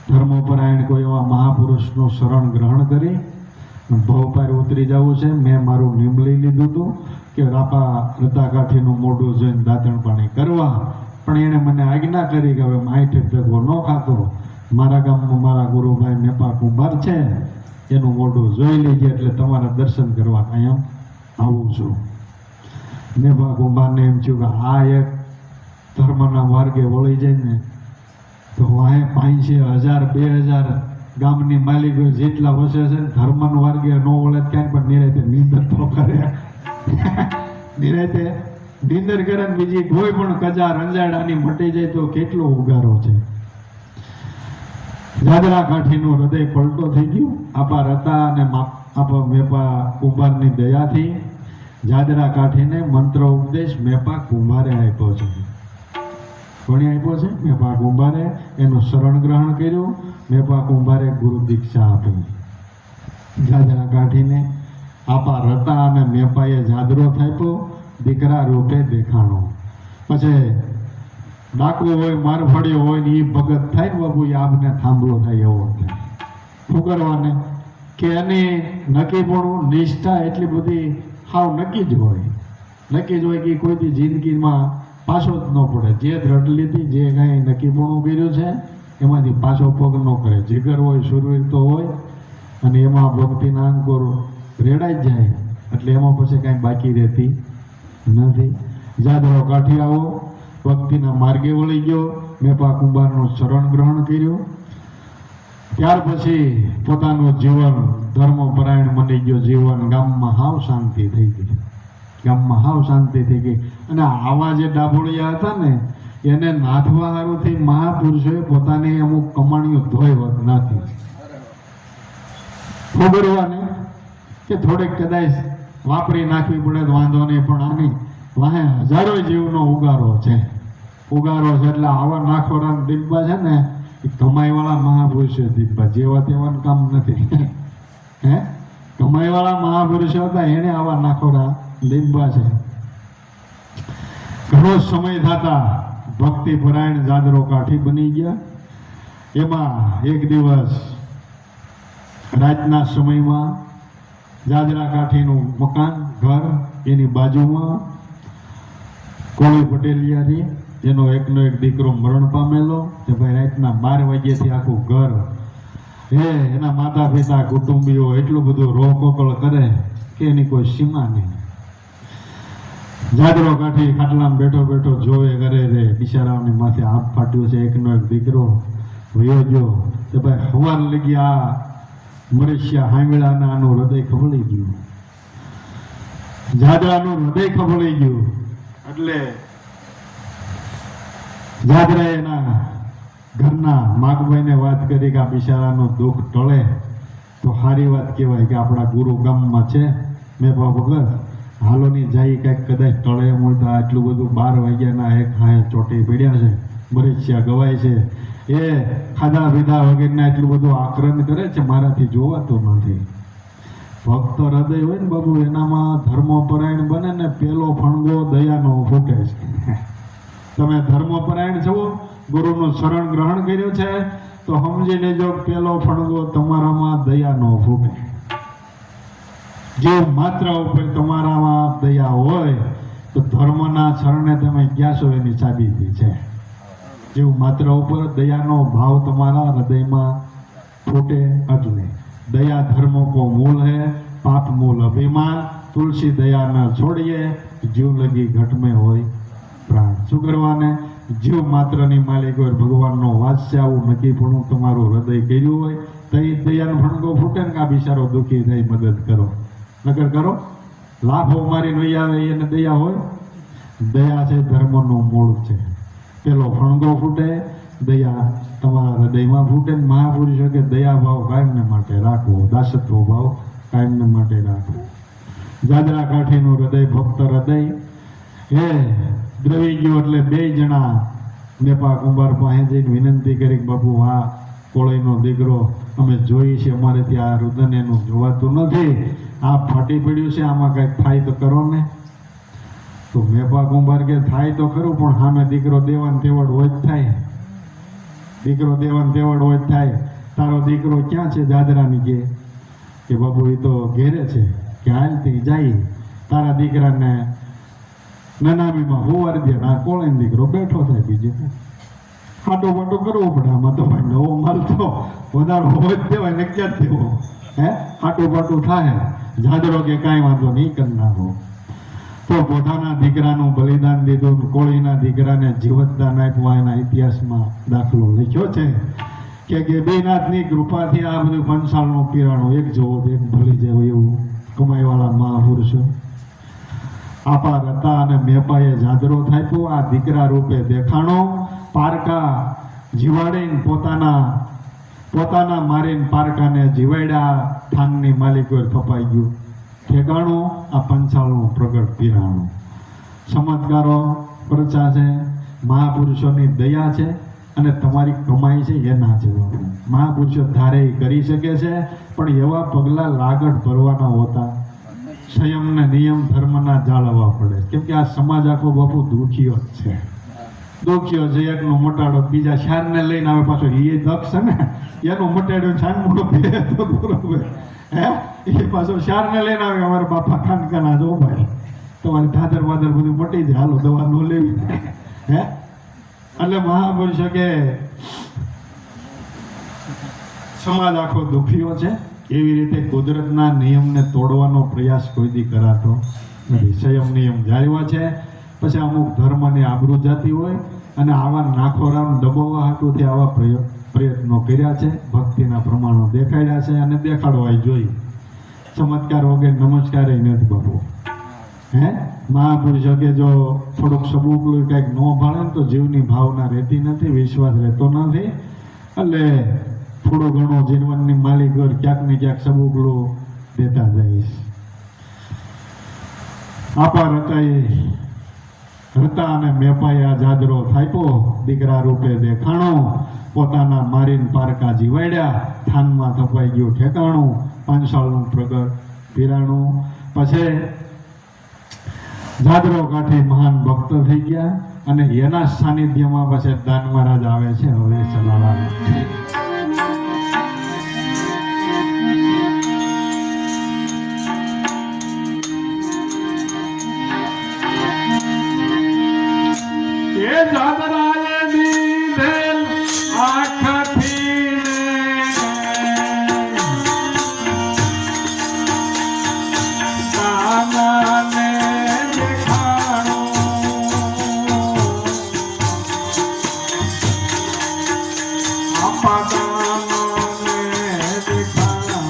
ધર્મપરાયણ કોઈ એવા મહાપુરુષનું શરણ ગ્રહણ કરી ભવ પાર ઉતરી જવું છે. મેં મારું નિયમ લઈ લીધું હતું કે રાપા રતાકાઠીનું મોઢું જોઈને દાંતણ પાણી કરવા, પણ એણે મને આજ્ઞા કરી કે હવે માહિતી ભેગો ન ખાતો, મારા ગામમાં મારા ગુરુભાઈ મેપા કુંભાર છે એનું મોઢું જોઈ લેજે, એટલે તમારા દર્શન કરવા કાયમ આવું છું. મેપા કુંભારને એમ થયું કે આ એક ધર્મના માર્ગે વળી જાય ને તો વાહે 5,000 2,000 ગામની માલિકો જેટલા વસે છે ધર્મના માર્ગે ન વળે ક્યાંય પણ નિરાતે નિંદર તો કરે, નિરાતે નિંદર કરે ને બીજી કોઈ પણ કજા રંજાડાની મટી જાય તો કેટલો ઉગારો છે. જાદરા કાઠીનું હૃદય પલટો થઈ ગયું. આપા રતા અને આપા મેપા કુંભારની દયાથી જાદરા કાઠીને મંત્ર ઉપદેશ મેપા કુંભારે આપ્યો છે. કોણે આપ્યો છે? મેપા કુંભારે. એનું શરણ ગ્રહણ કર્યું. મેપા કુંભારે ગુરુ દીક્ષા આપી. જાદરા કાઠીને આપા રતા અને મેપાએ જાદરો થાપ્યો, દીકરા રૂપે દેખાણો. પછી ડાકુ હોય, મારફળિયો હોય ને એ ભગત થાય ને બાબુ, એ આપને થાંભલો થાય એવો થાય. શું કરવાને કે એની નક્કીપણું નિષ્ઠા એટલી બધી હાવ નક્કી જ હોય, નક્કી જ હોય કે કોઈથી જિંદગીમાં પાછો જ ન પડે. જે દ્રઢ લીધી, જે કાંઈ નક્કીપણું કર્યું છે એમાંથી પાછો પગ ન કરે. જીગર હોય, શુરવીર તો હોય, અને એમાં ભક્તિના અંકોર રેડાઈ જ જાય, એટલે એમાં પછી કાંઈ બાકી રહેતી નથી. જાદરો કાઠી આવો ભક્તિના માર્ગે વળી ગયો. મેપા કુંભારનું શરણ ગ્રહણ કર્યું. ત્યાર પછી પોતાનું જીવન ધર્મપરાયણ બની ગયો. જીવન ગામમાં હાવ શાંતિ થઈ ગઈ, ગામમાં હાવ શાંતિ થઈ ગઈ. અને આવા જે ડાભોળિયા હતા ને એને નાથવા હારુંથી મહાપુરુષોએ પોતાની અમુક કમાણીઓ ધોઈ હોત નાથી. ખબરવાને કે થોડીક કદાચ વાપરી નાખવી પડે તો વાંધો નહીં, પણ આની વાહે હજારો જીવનો ઉગારો છે, ઉગારો છે. એટલે આવા નાખોરા દીપા છે ને એ કમાઈવાળા મહાપુરુષો દીપા, જેવા તેવાનું કામ નથી. હે, કમાઈવાળા મહાપુરુષો હતા એને આવા નાખોરા દીપા છે. ઘણો સમય થતા ભક્તિ પરાયણ જાદરો કાઠી બની ગયા. એમાં એક દિવસ રાતના સમયમાં જાદરા કાઠીનું મકાન ઘર, એની બાજુમાં કોળી પટેલિયારી એનો એકનો એક દીકરો મરણ પામેલો. તે ભાઈ રાતના 12 વાગ્યાથી આખું ઘર એના માતા પિતા કુટુંબીઓ એટલું બધું રોકકળ કરે કે એની કોઈ સીમા નહીં. જાદરો કાઠી ખાટલામાં બેઠો બેઠો જોવે કરે રે, બિચારાઓની માથે આપ ફાટ્યો છે. એકનો એક દીકરો વયો ગયો. તે ભાઈ હવાર લગી આ મરેશિયા હાંગળાના આનું હૃદય ખબળી ગયું, જાદરાનું હૃદય ખબળી ગયું. એટલે જાદરાએ એના ઘરના માગભાઈને વાત કરી કે આ બિચારાનું દુઃખ ટળે તો સારી વાત કહેવાય કે આપણા ગુરુ ગામમાં છે મેપા ભગત, હાલોની જાય કંઈક કદાચ ટળે એમ હોય તો આટલું બધું 12 વાગ્યાના એક હાય ચોટી પડ્યા છે, મરેશિયા ગવાય છે, એ ખાધા પીધા વગેરેના એટલું બધું આક્રમણ કરે છે, મારાથી જોવાતું નથી. ભક્ત હૃદય હોય ને બાબુ, એનામાં ધર્મપરાયણ બને ને પેલો ફણગો દયાનો ફૂટે છે. તમે ધર્મપરાયણ છો, ગુરુનું શરણ ગ્રહણ કર્યું છે તો સમજી લેજો પેલો ફણગો તમારામાં દયાનો ફૂટે. જે માત્ર ઉપર તમારામાં દયા હોય તો ધર્મના શરણે તમે ગયા છો એની સાબિતી છે. જેવું માત્ર ઉપર દયાનો ભાવ તમારા હૃદયમાં ફૂટે એટલે દયા ધર્મ કો મૂળ है, पाप मूल अभिमान, तुलसी दया न छोड़िए, जीव लगी घट में होय प्राण. શું કરવાને? જીવ માત્રની માલિક હોય, ભગવાનનો વાત્સલ્ય આવું નક્કીપણું તમારું હૃદય કર્યું હોય તો એ દયાનો ભણકો ફૂટે ને કે આ બિચારો દુઃખી થઈ મદદ કરો. નકર કરો લાભો મારી નહીં આવે એને દયા હોય? દયા છે ધર્મનું મૂળ છે. પેલો ફણગો ફૂટે, દયા તમારા હૃદયમાં ફૂટે. મહાપુરુષો કે દયા ભાવ કાયમને માટે રાખવો, દાસત્વ ભાવ કાયમને માટે રાખવો. જાદરા કાઠીનું હૃદય ભક્ત હૃદય હે દ્રવી ગયું એટલે બે જણા નેપા કુંભાર પાસે જઈને વિનંતી કરી, બાપુ આ કોળીનો દીકરો અમે જોઈએ છીએ, અમારે ત્યાં આ રુદન એનું જોવાતું નથી, આ ફાટી પડ્યું છે, આમાં કંઈક થાય તો કરો ને. તો મેપા કુંભાર કે થાય તો ખરું, પણ સામે દીકરો દેવાન તેવડ હોય જ થાય. દીકરો દેવાન તેવડ હોય જ થાય. તારો દીકરો ક્યાં છે? જાદરાની કે બાપુ એ તો ઘેરે છે. કે હાલથી જાય તારા દીકરાને નનામીમાં હોવાર દે, આ કોળીનો દીકરો બેઠો થાય. બીજું ખાટો બાટો કરવું પડે આમાં તો ભાઈ, નવો માલ તો વધારો હોય જ દેવાય ને ક્યાં જ દેવો હે? ખાટું બાટું થાય. જાદરો કે કાંઈ વાંધો નહીં કરનારો. તો પોતાના દીકરાનું બલિદાન દીધું, કોળીના દીકરાને જીવતદાન આપવા એના ઇતિહાસમાં દાખલો લખ્યો છે કે બેનાથની કૃપાથી આ બધું પંચાળનું પીરાણું એક જોવો એક ભૂલી જાય એવું કમાઈવાળા મહાપુરુષો આપા હતા. અને મેપાએ જાદરો થાપ્યો, આ દીકરા રૂપે દેખાણો. પારકા જીવાડીને પોતાના મારીને પારકાને જીવાડ્યા. થાનની માલિકોએ થપાઈ ગયું ઠેકાણું. આ પંચાળનું પ્રગટ પીરાણું. ચમત્કારો પ્રચા છે, મહાપુરુષોની દયા છે અને તમારી કમાઈ છે એના છે. મહાપુરુષો ધારે કરી શકે છે, પણ એવા પગલા લાગડ ભરવાના હોતા. સંયમને નિયમ ધર્મના જાળવવા પડે. કેમ કે આ સમાજ આખો બાપુ દુખીઓ જ છે. દુખીઓ છે. એકનો મટાડો બીજા શારને લઈને આવે પાછો. એ દક્ષ છે ને, એનું મટાડ્યું છાન મોટો બે તો બરોબર હે, એ પાછો શારને લઈને આવે. અમારા બાપા ખાનકાના જો ભાઈ તમારી ધાદર વાદર બધું મટી જાય, હાલો દવા ન લેવી હે. એટલે મહાપુરુષો કે સમાજ આખો દુખીઓ છે. એવી રીતે કુદરતના નિયમને તોડવાનો પ્રયાસ કોઈ દી કરાતો નથી. સંયમ નિયમ જાળવ્યા છે. પછી અમુક ધર્મની આબરૂ જતી હોય અને આવા નાખોરામ દબાવવા હાટુથી આવા પ્રયત્નો કર્યા છે. ભક્તિના પ્રમાણો દેખાડ્યા છે અને દેખાડવા જોઈએ. ચમત્કાર વગર નમસ્કાર નથી બાપુ હે. મહાપુરુષો કે જો થોડુંક સબૂકલું કંઈક ન ભાળે ને તો જીવની ભાવના રહેતી નથી, વિશ્વાસ રહેતો નથી. એટલે થોડું ઘણું જીવનની માલિક ક્યાંક ને ક્યાંક સબૂકલું દેતા જઈશ. આપા રતા અને મેપાએ આ જાદરો થાપ્યો, દીકરા રૂપે દેખાણો. પોતાના મારીને પારકા જીવાડ્યા. થાનમાં થપાઈ ગયું ઠેકાણું. પાંચાળનું પ્રગટ પીરાણું. પછી જાદરો કાઠી મહાન ભક્ત થઈ ગયા અને એના સાનિધ્યમાં પછી દાન મહારાજ આવે છે. હવે ચલાવવાનું જાદરાએ દીધેલ આંખથી કાનાને દેખાણો. આપા કાનાને દેખાણો.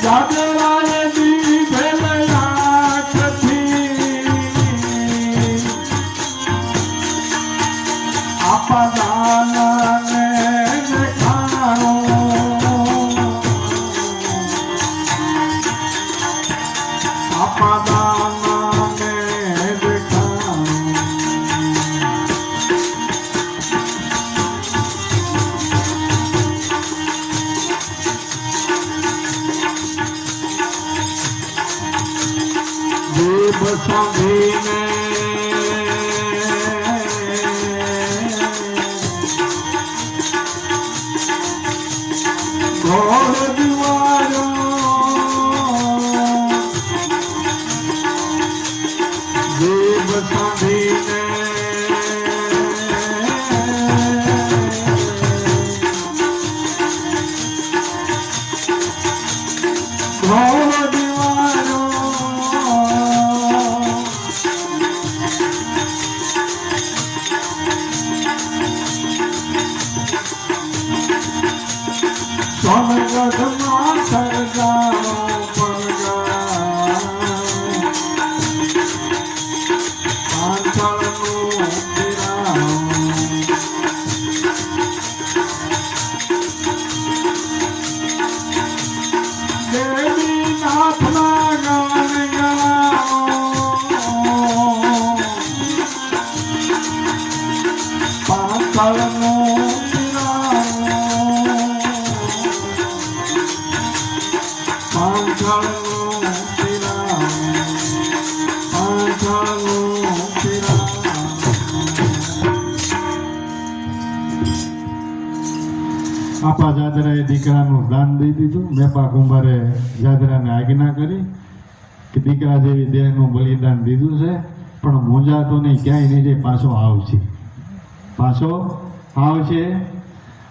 જાદરાએ દીધેલ આંખથી આપા દાનને દેખાણો. આપા દાનને દેખાણો. જીભ સંગીને આપા જાદરાએ દીકરાનું દાન દઈ દીધું. મેપા કુંભારે જાદરાને આજ્ઞા કરી કે દીકરા જેવી દેહનું બલિદાન દીધું છે, પણ મૂંઝાતો નહીં, ક્યાંય નહીં જાય, પાછો આવશે.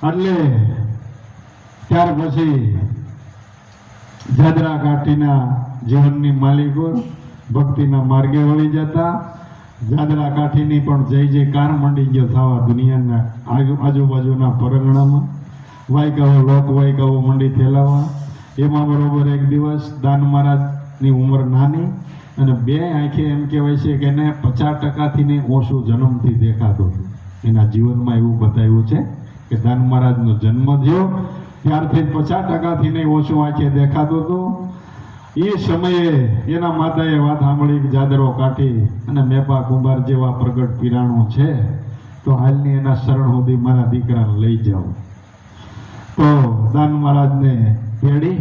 એટલે ત્યાર પછી જાદરા કાઠીના જીવનની માલિકો ભક્તિના માર્ગે વળી જતા. જાદરા કાઠીની પણ જય જયકાર મંડી ગયો થવા દુનિયાના આજુબાજુના પરગણામાં. વાયકાઓ લોક વાયકાઓ મંડી ફેલાવા. એમાં બરોબર એક દિવસ દાન મહારાજની ઉંમર નાની અને બે આંખે એમ કહેવાય છે કે એને 50%થી ને ઓછું જન્મથી દેખાતો હતો. એના જીવનમાં એવું બતાવ્યું છે કે દાન મહારાજનો જન્મ થયો ત્યારથી 50%થી ને ઓછું આંખે દેખાતો હતો. એ સમયે એના માતાએ વાત સાંભળી કે જાદરો કાઠી અને મેપા કુંભાર જેવા પ્રગટ પીરાણો છે, તો હાલની એના શરણ સુધી મારા દીકરાને લઈ જાઓ. તો દાન મહારાજને તેડી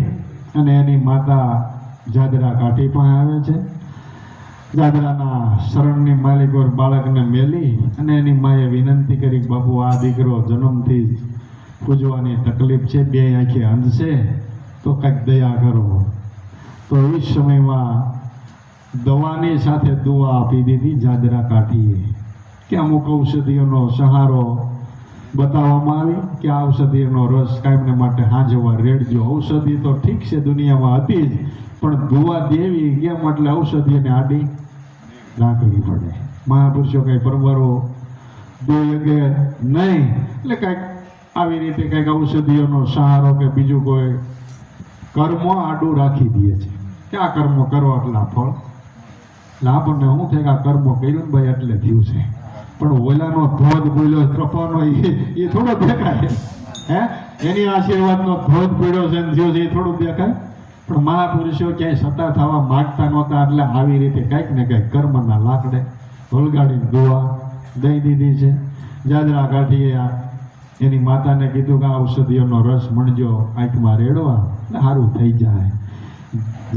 અને એની માતા જાદરા કાઠી પાસે આવે છે. જાદરાના શરણની માલિકો બાળકને મેલી અને એની માએ વિનંતી કરી, બાપુ આ દીકરો જન્મથી પૂજવાની તકલીફ છે, બે આંખે અંધ છે, તો કંઈક દયા કરો. તો એ સમયમાં દવાની સાથે દુઆ આપી દીધી જાદરા કાઠીએ કે અમુક ઔષધિઓનો સહારો બતાવવામાં આવી કે આ ઔષધિનો રસ કાયમને માટે હાંજવા રેડજો. ઔષધિ તો ઠીક છે દુનિયામાં હતી જ, પણ દુઆ દેવી કેમ એટલે ઔષધિને આડી રાખવી પડે. મહાપુરુષો કંઈ પરવારો દોય કે નહીં, એટલે કંઈક આવી રીતે કંઈક ઔષધિઓનો સહારો કે બીજું કોઈ કર્મો આડું રાખી દે છે કે આ કર્મો કરો એટલા ફળ. એટલે આપણને શું થાય કે આ કર્મો કર્યું ને ભાઈ એટલે થયું છે, પણ ઓલાનો ધોધ બોલ્યો કૃપાનો એ થોડો દેખાય. એની આશીર્વાદનો ધોધ પીડ્યો છે ને થયો છે એ થોડું દેખાય. પણ મહાપુરુષો ક્યાંય સત્તા થવા માગતા નહોતા, એટલે આવી રીતે કંઈક ને કંઈક કર્મના લાકડે વળગાડીને દુઆ દઈ દીધી છે. જાદરા કાઠીએ એની માતાને કીધું કે આ ઔષધિઓનો રસ મણજો આંખમાં રેડવા એટલે સારું થઈ જાય.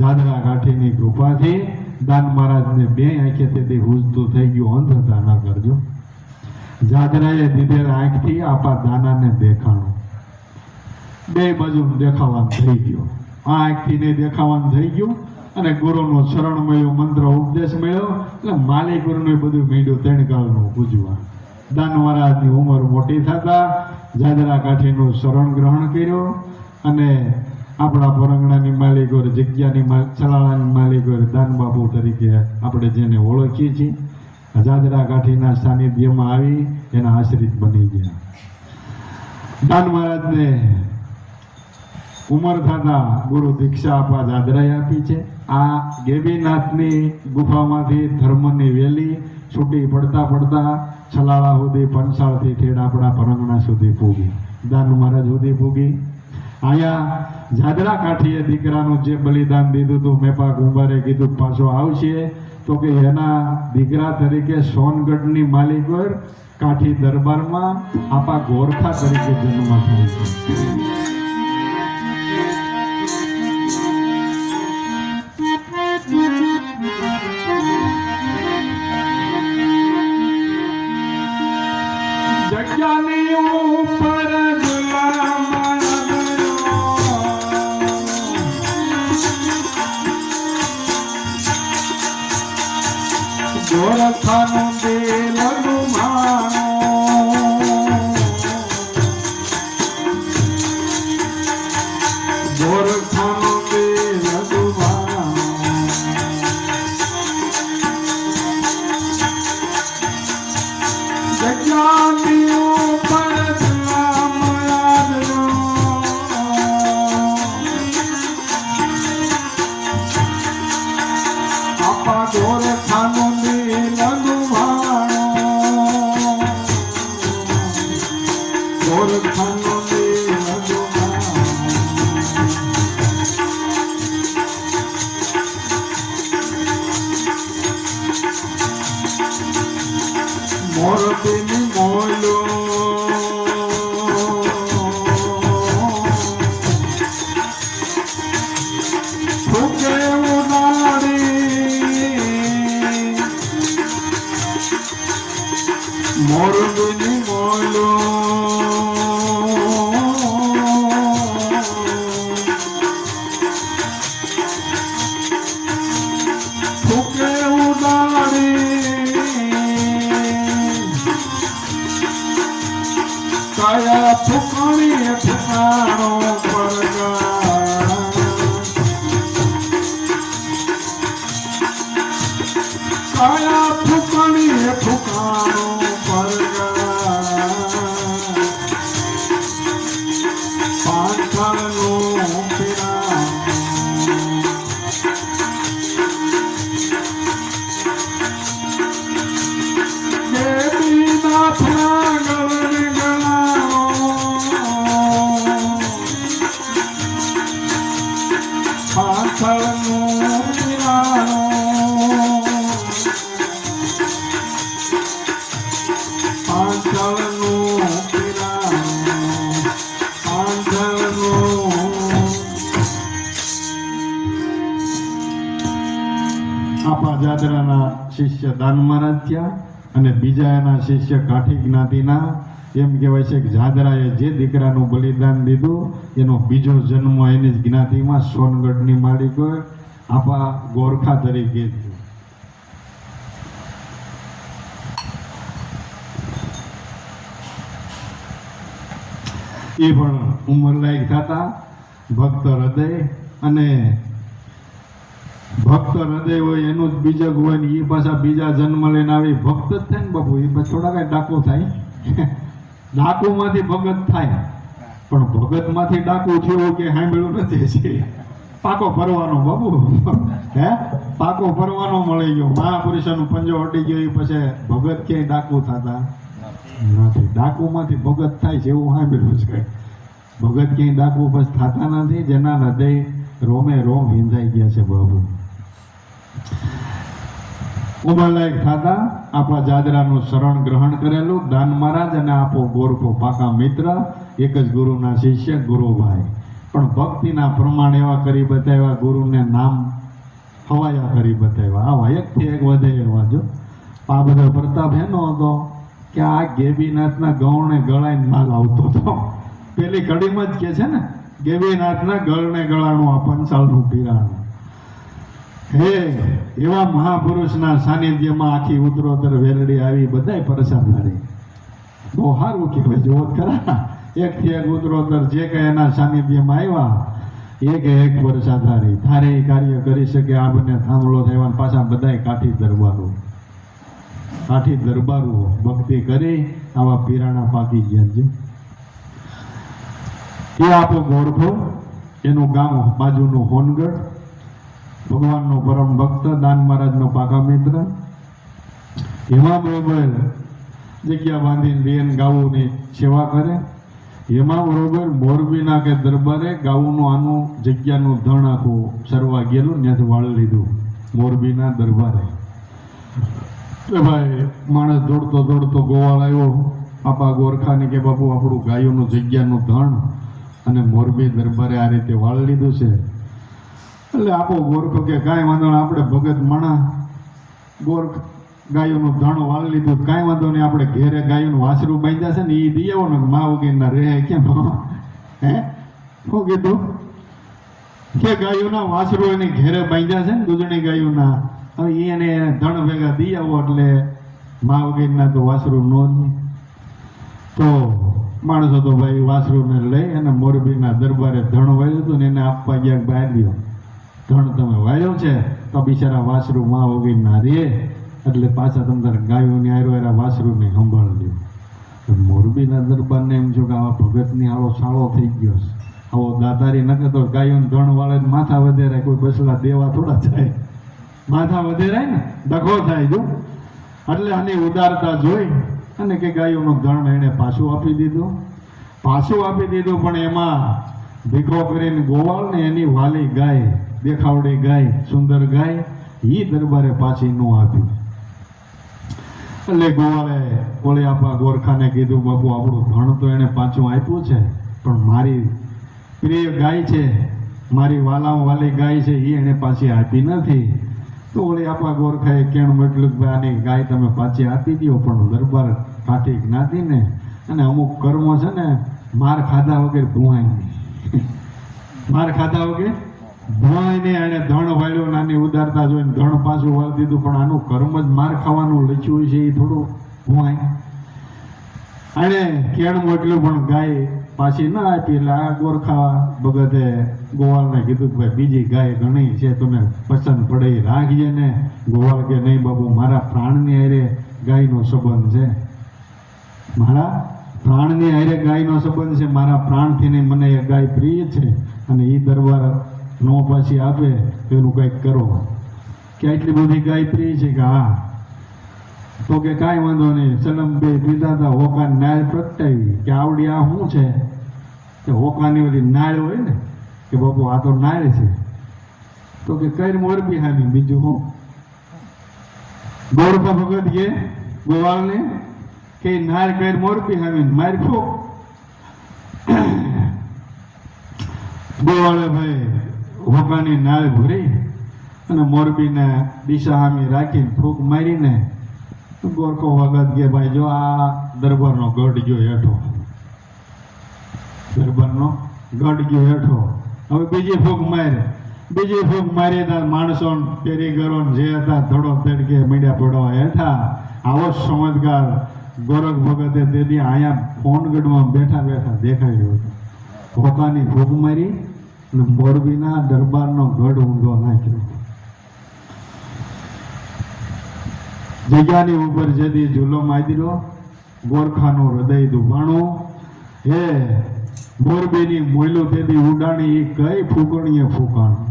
જાદરા કાઠીની કૃપાથી દાન મહારાજને બે આંખે તેથી હુજતું થઈ ગયું. અંધતા ન કરજો. જાદરાએ દીધેલા આંખથી આપા દાનાને દેખાણું, બે બાજુ દેખાવાનું થઈ ગયું. આ આંખથી ને દેખાવાનું થઈ ગયું અને ગુરુનો શરણ મળ્યો, મંત્ર ઉપદેશ મળ્યો, એટલે માલી ગુરુનું બધું મીંડું તેણકાળનું પૂજવા. દાન મહારાજની ઉંમર મોટી થતા જાદરા કાઠીનું શરણ ગ્રહણ કર્યું અને આપણા પરંગણાની માલિકો, જગ્યાની ચલાળાની માલિકો દાન બાપુ તરીકે આપણે જેને ઓળખીએ છીએ, જાદરા કાઠીના સાનિધ્યમાં આવી એના આશ્રિત બની ગયા. દાન મહારાજને ઉંમર થતા ગુરુ દીક્ષા આપવા જાદરાએ આપી છે. આ ગેબીનાથની ગુફામાંથી ધર્મની વેલી છૂટી પડતા પડતા છલાળા સુધી, પંચાળથી ઠેડ આપણા પરંગણા સુધી પૂગી, દાન મહારાજ સુધી પૂગી. અહીંયા જાદરા કાઠીએ દીકરાનું જે બલિદાન દીધું હતું, મેપા કુંભારે કીધું પાછો આવશે, તો કે એના દીકરા તરીકે સોનગઢની માલિકોર કાઠી દરબારમાં આપા ગોરખા તરીકે જન્મ થાય છે. જગ્યાની ઉપર ગોરખાનું દિલ ગુમાણો, ગોરખાનું દિલ ગુમાણો, જગ્યાની ઉપર આપા ગોરખાનું મોરબીની મોલો મોરબીની મોલો ફૂકે ઉડાડી કાયા ફૂકણી ફૂકાણો પડગા કાયા ફૂકણી ફૂકાણો આપા જાદરાના શિષ્ય દાન મહારાજ થયા અને બીજા એના શિષ્ય કાઠી જ્ઞાતિના એમ કહેવાય છે કે જાદરાએ જે દીકરાનું બલિદાન દીધું એનો બીજો જન્મ એની જ જ્ઞાતિમાં સોનગઢની માલિકો આપા ગોરખા તરીકે થયો. એ પણ ઉંમરલાયક થતા ભક્ત હૃદય અને ભક્ત હૃદય હોય એનું જ બીજક હોય ને એ પાછા બીજા જન્મ લઈને આવી ભક્ત જ થાય ને બાપુ. એ થોડા કઈ ડાકુ થાય ડાકુમાંથી ભગત થાય પણ ભગતમાંથી ડાકુ થયું કે સાંભળ્યું નથી. પાકો ફરવાનો બાપુ હે પાકો ફરવાનો મળી ગયો. મહાપુરુષોનો પંજો હટી ગયો એ પછી ભગત ક્યાંય ડાકુ થતા નથી. ડાકુમાંથી ભગત થાય છે એવું સાંભળ્યું છે. ભગત ક્યાંય ડાકુ બસ થતા નથી. જેના હૃદય રોમે રોમ વિંધાઈ ગયા છે બાબુ. ઉમરલાયક થતા આપણા જાદરાનું શરણ ગ્રહણ કરેલું દાન મહારાજ અને આપો ગોરખો પાકા મિત્ર, એક જ ગુરુના શિષ્ય ગુરુભાઈ. પણ ભક્તિના પ્રમાણ એવા કરી બતાવ્યા, ગુરુને નામ હવાયા કરી બતાવ્યા. આવા એકથી એક વધે એવા. જો આ બધો પ્રતાપ એનો હતો કે આ ગેબીનાથના ગૌણને ગળાઈને માલ આવતો હતો. પેલી કડીમાં જ કે છે ને, ગેબીનાથના ગળને ગળાનું આ પંચાળનું પીરાણું. હે એવા મહાપુરુષના સાનિધ્યમાં આખી ઉત્તરોત્તર વેલડી આવી બધાય પરસાધારી. બહુ સારું કહેવાય. જોવો ખરા એકથી એક ઉત્તરોત્તર જે કંઈ એના સાનિધ્યમાં આવ્યા એક પરસાધારી. થારે કાર્ય કરી શકે. આ બંને થાંભલો થયા પાછા બધાય કાઠી દરબારો ભક્તિ કરી આવા પીરાણા પાકી ગયા છે. એ આપો ગોરખો, એનું ગામ બાજુનું હોનગઢ, ભગવાનનો પરમ ભક્ત દાન મહારાજનો પાકા મિત્ર. એમાં બરોબર જગ્યા બાંધીને બેન ગાવુંની સેવા કરે. એમાં બરોબર મોરબીના કે દરબારે ગાવુંનું આનું જગ્યાનું ધણ આખું સરવા ગયેલું ત્યાંથી વાળી લીધું મોરબીના દરબારે. ભાઈ માણસ દોડતો ગોવાળ આવ્યો આપા ગોરખાને કે બાપુ આપણું ગાયોનું જગ્યાનું ધણ અને મોરબી દરબારે આ રીતે વાળી લીધું છે. એટલે આપો ગોરખો કે કાંઈ વાંધો નહીં, આપણે ભગત માણા ગોરખ ગાયોનું ધણ વાળી લીધું, કાંઈ વાંધો નહીં, આપણે ઘેરે ગાયોનું વાસરું બાંધ્યા છે ને એ દઈ આવો ને મા વગેરેના રહે કેમ. હે શું કીધું કે ગાયોના વાસરું એની ઘેરે બાંધ્યા છે ને દૂધણી ગાયોના, હવે એને ધણ ભેગા દઈ આવો એટલે મા વગેરેના તો વાસરું નો. તો માણસો તો ભાઈ વાસરુને લઈ અને મોરબીના દરબારે ધણ વાળ્યું હતું ને એને આપવા ગયા બહાર ગયો. ધણ તમે વાળ્યો છે તો બિચારા વાસરું મા વગેરેના રે એટલે પાછા તમે ગાયોની આયરો વાસરુને સંભાળી લ્યો. મોરબીના દરબારને એમ છો કે આવા ભગતની આવો સાળો થઈ ગયો છે, આવો દાતારી નકે તો ગાયોને ધણ વાળે માથા વધેરાય. કોઈ બસલા દેવા થોડા થાય, માથા વધેરાય ને ડખો થાય. જો એટલે આની ઉદારતા જોઈ અને કે ગાયોનું ધણ એને પાછું આપી દીધું. પણ એમાં ભીખો કરીને ગોવાળ ને એની વાલી ગાય, દેખાવડી ગાય, સુંદર ગાય એ દરબારે પાછી ન આપી. એટલે ગોવાળે ઓલે આપા ગોરખાને કીધું બાપુ આપણું ધણ તો એને પાછું આપ્યું છે પણ મારી પ્રિય ગાય છે, મારી વાલી ગાય છે એ એને પાછી આપી નથી. તો ઓલી આપા ગોરખાએ કેણ મોકલ્યું કે ભાઈ આની ગાય તમે પાછી આપી દો, પણ દરબાર કાઠી જ્ઞાતિ ને અને અમુક કર્મો છે ને માર ખાધા વગર ભૂહાય નહીં. માર ખાધા વગર ભૂહાય નહીં. એને ધણ વાળ્યો, નાની ઉદારતા જોઈને ધણ પાછું વાળી દીધું, પણ આનું કર્મ જ માર ખાવાનું લખ્યું છે, એ થોડું ભૂહાય. એને કેણ મોકલ્યું પણ ગાય પાછી ના આપી. એટલે આ ગોરખા ભગતે ગોવાળને કીધું કે ભાઈ બીજી ગાય ઘણી છે, તમે પસંદ પડે એ રાખજે ને. ગોવાળ કે નહીં બાબુ, મારા પ્રાણની હારે ગાયનો સંબંધ છે, મારા પ્રાણની હારે ગાયનો સંબંધ છે, મારા પ્રાણથી નહીં, મને એ ગાય પ્રિય છે, અને એ દરબાર નો પાછી આપે તો એનું કંઈક કરો. કે એટલી બધી ગાય પ્રિય છે કે હા. તો કે કાંઈ વાંધો નહીં. સલમ બે પીધા હતા, હોકા નાળ પ્રગટાવી કે આવડી આ શું છે? કે હોકાની બધી નાળ હોય ને, કે બાપુ આ તો નાળ છે. તો કે કઈ મોરબી હામી, બીજું હું. ગોરખા ભગત કે ગોવાળને કે નાળ કઈ મોરબી હામી, માર ફૂક. ગોવાળે ભાઈ હોકાની નાળ ભરી અને મોરબીને દિશા હામી રાખીને ફૂક મારીને ગોરખો વખત કે ભાઈ જો આ દરબારનો ગઢ ગયો હેઠો, દરબારનો ગઢ ગયો હેઠો. હવે બીજી ફૂક મારે, બીજી ફૂક મારી હતા માણસો પેરી ગરો જે હતા ધડો તેડકે મીડિયા પડવા હેઠા. આવો ચમત્કાર ગોરખ ભગતે તેથી અહીંયા ફોનગઢમાં બેઠા બેઠા દેખાડ્યો હતો. હોકાની ફૂક મારી અને મોરબીના દરબારનો ગઢ ઊંધો નાખ્યો. જગ્યાની ઉપર જદી ઝૂલો માદરો, ગોરખાનું હૃદય દુભાણું. હે મોરબીની મોયલું તેથી ઉડાણી, એ કઈ ફૂકણીએ ફૂકાણું,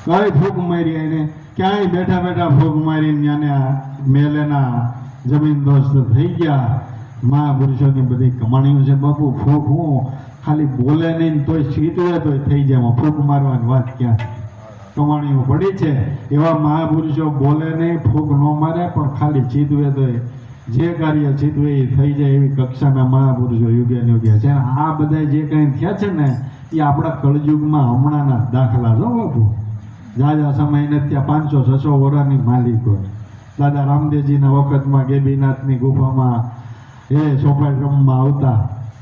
કઈ ફૂક મારી. એને ક્યાંય બેઠા બેઠા ફૂક મારીને ત્યાંને મેલેના જમીન દોસ્ત થઈ ગયા. મહાપુરુષોની બધી કમાણીઓ છે બાપુ. ફૂક હું ખાલી બોલે નહીં તોય ચીતવે તોય થઈ જાય, ફૂક મારવાની વાત ક્યાં? કમાણીઓ પડી છે. એવા મહાપુરુષો બોલે નહીં, ફૂક ન મારે, પણ ખાલી ચીતવે તો જે કાર્ય ચીતવે એ થઈ જાય એવી કક્ષાના મહાપુરુષો યુગે યુગે છે. આ બધા જે કંઈ થયા છે ને એ આપણા કળયુગમાં હમણાંના દાખલા છો બાપુ. જાજા સમય નથી, ત્યાં 500-600 વર્ષની માલિકો. દાદા રામદેવજીના વખતમાં ગેબીનાથની ગુફામાં એ સોપાઈ ક્રમમાં આવતા,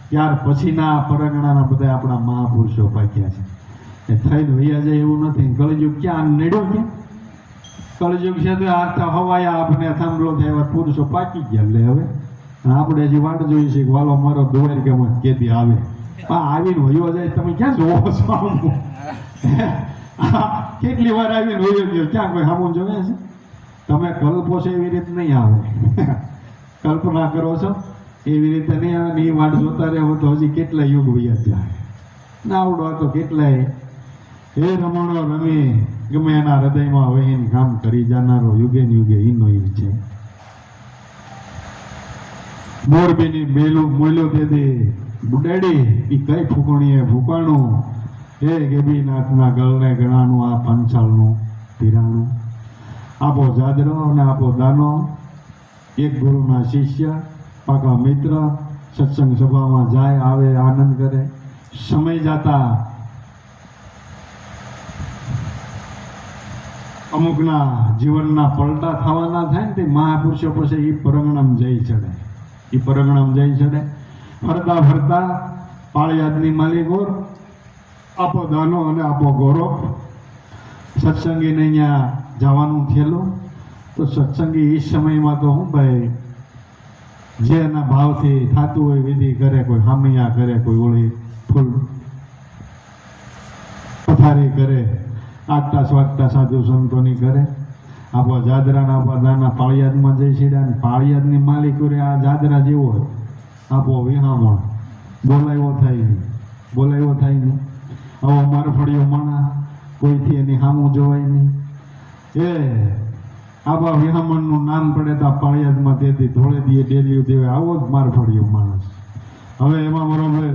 ત્યાર પછીના પરંગણાના બધા આપણા મહાપુરુષો પાક્યા છે. એ થઈને વૈયા જાય એવું નથી. કળયુગ ક્યાં નડ્યો? કે કળયુગ છે તો આર્થા હવાયા આપણે થાંભલો થાય એવા પુરુષો પાકી ગયા. એટલે હવે આપણે હજી વાટ જોઈ છે કે વાલો મારો દોર કે કેદી આવે. આવીને વયો જાય, તમે ક્યાં જોવો છો? કેટલી વાર આવીને વયો ગયો, ક્યાં કોઈ સામું જોવે છે? તમે કલ્પો છો એવી રીતે નહીં આવે. કલ્પના કરો છો એવી રીતે નહીં આવે ને. એ વાટ જોતા રહે તો હજી કેટલા યુગ વૈયા જાય ના આવડો તો કેટલાય. હે રમણો રમી ગમે એના હૃદયમાં વહીને કામ કરી જાનારો યુગે ને યુગે ઈનો ઈ છે. મોરબીની બેલું મોયલો તેથી બુડાડી, એ કઈ ફૂકણીએ ફૂકાણું. હે ગેબીનાથના ગળને ગણાનું આ પંચાળનું પીરાણું. આપો જાદરો અને આપો દાનો, એક ગુરુના શિષ્ય, પાકા મિત્ર, સત્સંગ સભામાં જાય આવે આનંદ કરે. સમય જતા અમુકના જીવનના પલટા થવાના થાય ને તે મહાપુરુષો પછી એ પરંગણામાં જઈ ચડે. એ પરંગણામાં જઈ ચડે. ફરતા ફરતા પાળિયાદની માલિકોર આપો દાનો અને આપો ગોરો. સત્સંગીને અહીંયા જવાનું થયેલું તો સત્સંગી એ સમયમાં તો હું ભાઈ જે એના ભાવથી થતું હોય વિધિ કરે, કોઈ હામિયા કરે, કોઈ ઓળી ફૂલ પથારી કરે, આગતા સ્વાગતા સાધુ સંતોની કરે. આપો જાદરાના આપા દાના પાળિયાદમાં જઈ છેડ્યા ને પાળિયાદની માલિકો રે આ જાદરા જેવો હોય. આપો વિહામણ બોલાવ્યો થાય નહીં, બોલાવ્યો થાય નહીં. આવો મારફળિયો માણા કોઈથી એની સામું જોવાય નહીં. એ આવા વિહામણનું નામ પડે તો પાળિયાદમાં તેથી ધોળે દીએ ડેલીઓ દેવે આવો જ મારફળિયો માણસ. હવે એમાં બરોબર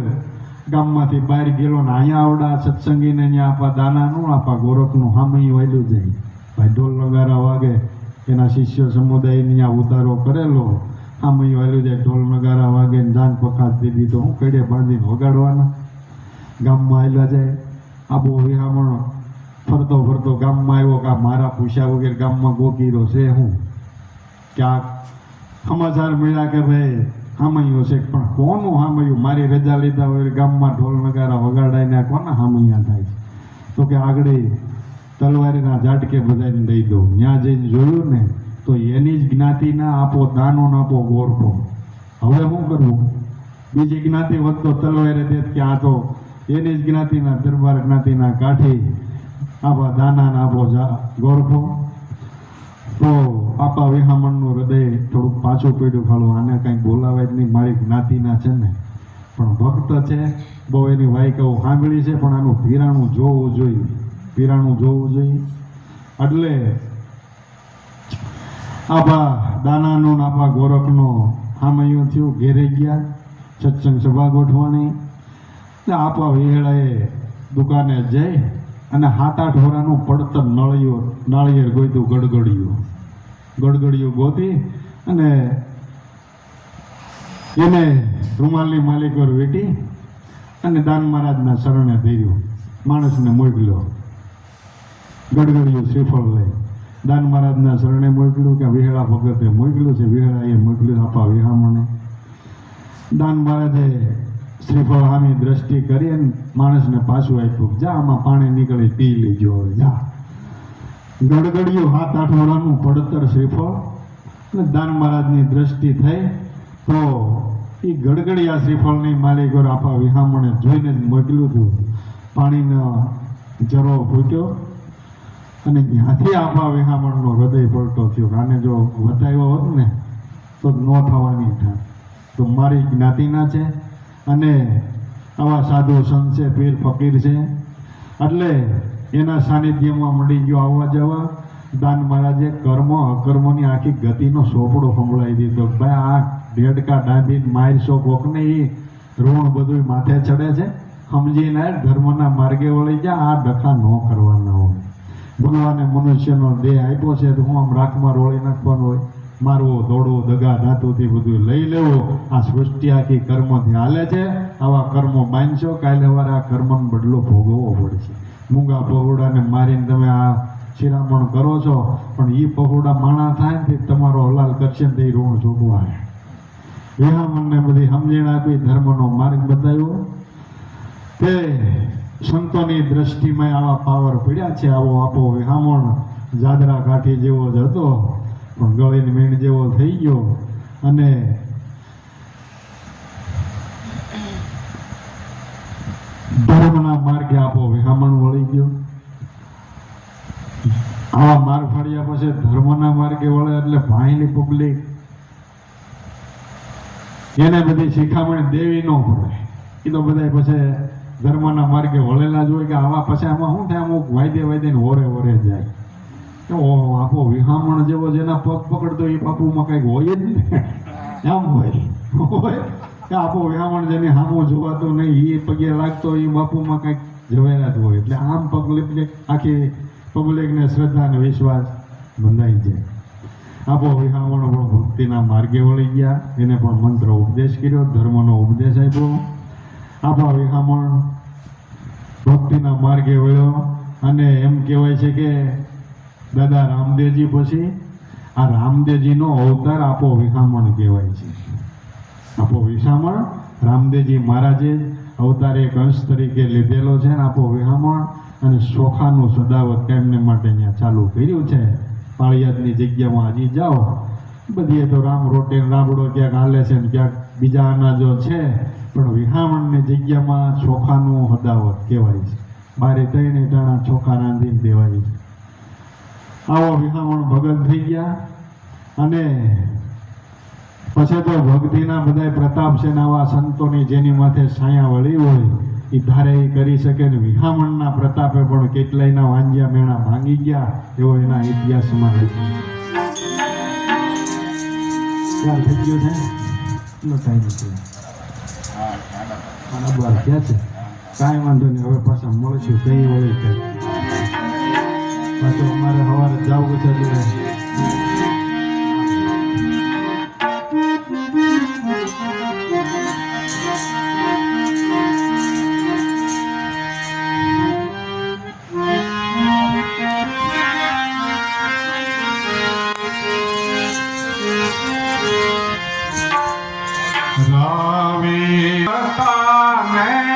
ગામમાંથી બહાર ગયેલો ને અહીંયા આવડા સત્સંગીને અહીંયા આપા દાનાનું આપા ગોરખનું હામઈ વાયલું જાય. ભાઈ ઢોલ નગારા વાગે એના શિષ્ય સમુદાયને અહીંયા ઉતારો કરેલો, હામઈ વાયલું જાય. ઢોલ નગારા વાગે ને દાન પખાત દીધી તો હું કડે બાંધીને વગાડવાના. ગામમાં આવેલા જાય. આબો વિહામણો ફરતો ફરતો ગામમાં આવ્યો કે આ મારા પૂછ્યા વગર ગામમાં ગોકીરો છે હું ક્યાંક સમાચાર મળ્યા કે ભાઈ હામૈયો છે પણ કોનું હામૈયું મારી રજા લીધા વગર ગામમાં ઢોલ નગારા વગાડાઈને કોના હામૈયા થાય છે તો કે આગળ તલવારીના ઝાટકે બધાને દઈ દઉં ત્યાં જઈને જોયું ને તો એની જ જ્ઞાતિના આપો દાનો ને આપો ગોરખો હવે શું કરવું બીજી જ્ઞાતિ વધતો તલવારે દે કે આ તો એની જ જ્ઞાતિના દરબાર જ્ઞાતિના કાઠી આપા દાના ને આપો ગોરખો તો આપા વિહામણનું હૃદય થોડુંક પાછું પડ્યું ખાલું આને કંઈ બોલાવે જ નહીં મારી જ્ઞાતિના છે ને પણ ભક્ત છે બહુ એની વાયકાઓ સાંભળી છે પણ આનું પીરાણું જોવું જોઈએ એટલે આપા દાનાનું આપા ગોરખનો હામૈયું થયું ઘેરે ગયા સત્સંગ સભા ગોઠવાની આપા વિહેળાએ દુકાને જઈ અને 7-8 હોરાનું પડતર નાળિયેર ગોઈતું ગડગડિયું ગોતી અને એને રૂમાલની માલિકોર વેટી અને દાન મહારાજના શરણે ધર્યું માણસને મોકલ્યો ગડગડિયું શ્રીફળ લઈ દાન મહારાજના શરણે મોકલ્યું કે વિહેળા ભગતે મોકલ્યું છે વિહેળાએ મોકલ્યું આપા વિહામણે દાન મહારાજે શ્રીફળ સામી દ્રષ્ટિ કરી અને માણસને પાછું આપ્યું જા આમાં પાણી નીકળી પી લેજો હવે જા ગડગડિયું 7-8 વર્ષનું પડતર શ્રીફળ અને દાન મહારાજની દ્રષ્ટિ થઈ તો એ ગડગડિયા શ્રીફળની માલિકો આપા વિહામણે જોઈને જ મોકલ્યું હતું પાણીનો જરો ફૂટ્યો અને ત્યાંથી આપા વિહામણનો હૃદય પલટો થયો આને જો બતાવ્યો હોત ને તો ન થવાની થાય તો મારી જ્ઞાતિના છે અને આવા સાધુ સંત છે પીર ફકીર છે એટલે એના સાનિધ્યમાં મળી ગયો આવવા જવા દાન મહારાજે કર્મ અકર્મની આખી ગતિનો સોપડો સંભળાવી દીધો ભાઈ આ ઢેડકા ડાંધીને મારશો કોકને એ ઋણ બધું માથે ચડે છે સમજીને ધર્મના માર્ગે વળી જાય આ ડખા ન કરવાના હોય ભગવાને મનુષ્યનો દેહ આપ્યો છે તો હું આમ રાખમાં રોળી નાખવાનો હોય મારવો દોડવો દગા ધાતુથી બધું લઈ લેવું આ સૃષ્ટિ આખી કર્મથી હાલે છે આવા કર્મો બાંધશો કાલે સવારે આ કર્મનો બદલો ભોગવવો પડશે મૂંગા પહોળાને મારીને તમે આ શિરામણ કરો છો પણ એ પહોળા માણા થાય ને તમારો હલાલ કરશે ને તે ઋણ જોગવાય વિહામણને બધી સમજણ આપી ધર્મનો માર્ગ બતાવ્યો તે સંતોની દ્રષ્ટિમાં આવા પાવર પડ્યા છે આવો આપો વિહામણ જાદરા કાઠી જેવો જ હતો પણ ગળીની મીણ જેવો થઈ ગયો અને ધર્મના માર્ગે આપો વિહામણ વળી ગયો આવા માર્ગ ફળ્યા પછી ધર્મના માર્ગે વળે એટલે ભાઈની પબ્લિક એને બધી શિખામણ દેવી ન પડે એ તો બધા પછી ધર્મના માર્ગે વળેલા જ હોય કે આવા પછી આમાં શું થાય અમુક વાયદે હોરે જાય આપો વિહામણ જેવો જેના પગ પકડતો એ બાપુમાં કઈક હોય જ ને એમ હોય કે આપો વિહામણ જેને હામો જોવાતો નહીં એ પગે લાગતો એ બાપુમાં કઈક ઝવેરા જ હોય એટલે આમ પબ્લિક આખી પબ્લિકને શ્રદ્ધા અને વિશ્વાસ બંધાઈ જાય આપો વિહામણ પણ ભક્તિના માર્ગે વળી ગયા એને પણ મંત્ર ઉપદેશ કર્યો ધર્મનો ઉપદેશ આપ્યો આપા વિહામણ ભક્તિના માર્ગે વળ્યો અને એમ કહેવાય છે કે દાદા રામદેવજી પછી આ રામદેવજીનો અવતાર આપો વિહામણ કહેવાય છે આપો વિહામણ રામદેવજી મહારાજે અવતાર એક અંશ તરીકે લીધેલો છે ને આપો વિહામણ અને સોખાનું સદાવત કાયમને માટે અહીંયા ચાલુ કર્યું છે પાળિયાદની જગ્યામાં હજી જાઓ બધી તો રામ રોટે રાબડો ક્યાંક હાલે છે ને ક્યાંક બીજા અનાજો છે પણ વિહામણની જગ્યામાં ચોખાનું હદાવત કહેવાય છે બારે 3 ટાણા ચોખા રાંધીને દેવાય છે આવો વિહામણ ભગત થઈ ગયા અને પછી તો ભક્તિના બધા પ્રતાપ છે ને આવા સંતોની જેની માથે છાયા વળી હોય એ ધારે એ કરી શકે ને વિહામણના પ્રતાપે પણ કેટલાયના વાંજ્યા મેણા ભાંગી ગયા એવો એના ઇતિહાસમાં છે ત્યાર થઈ ગયો છે એટલો ટાઈમ છે ક્યાં છે કાંઈ વાંધો નહીં હવે પાછા મળશું કઈ વળી કઈ પાછું અમારે સવારે જવું છે એટલે રાવે તાને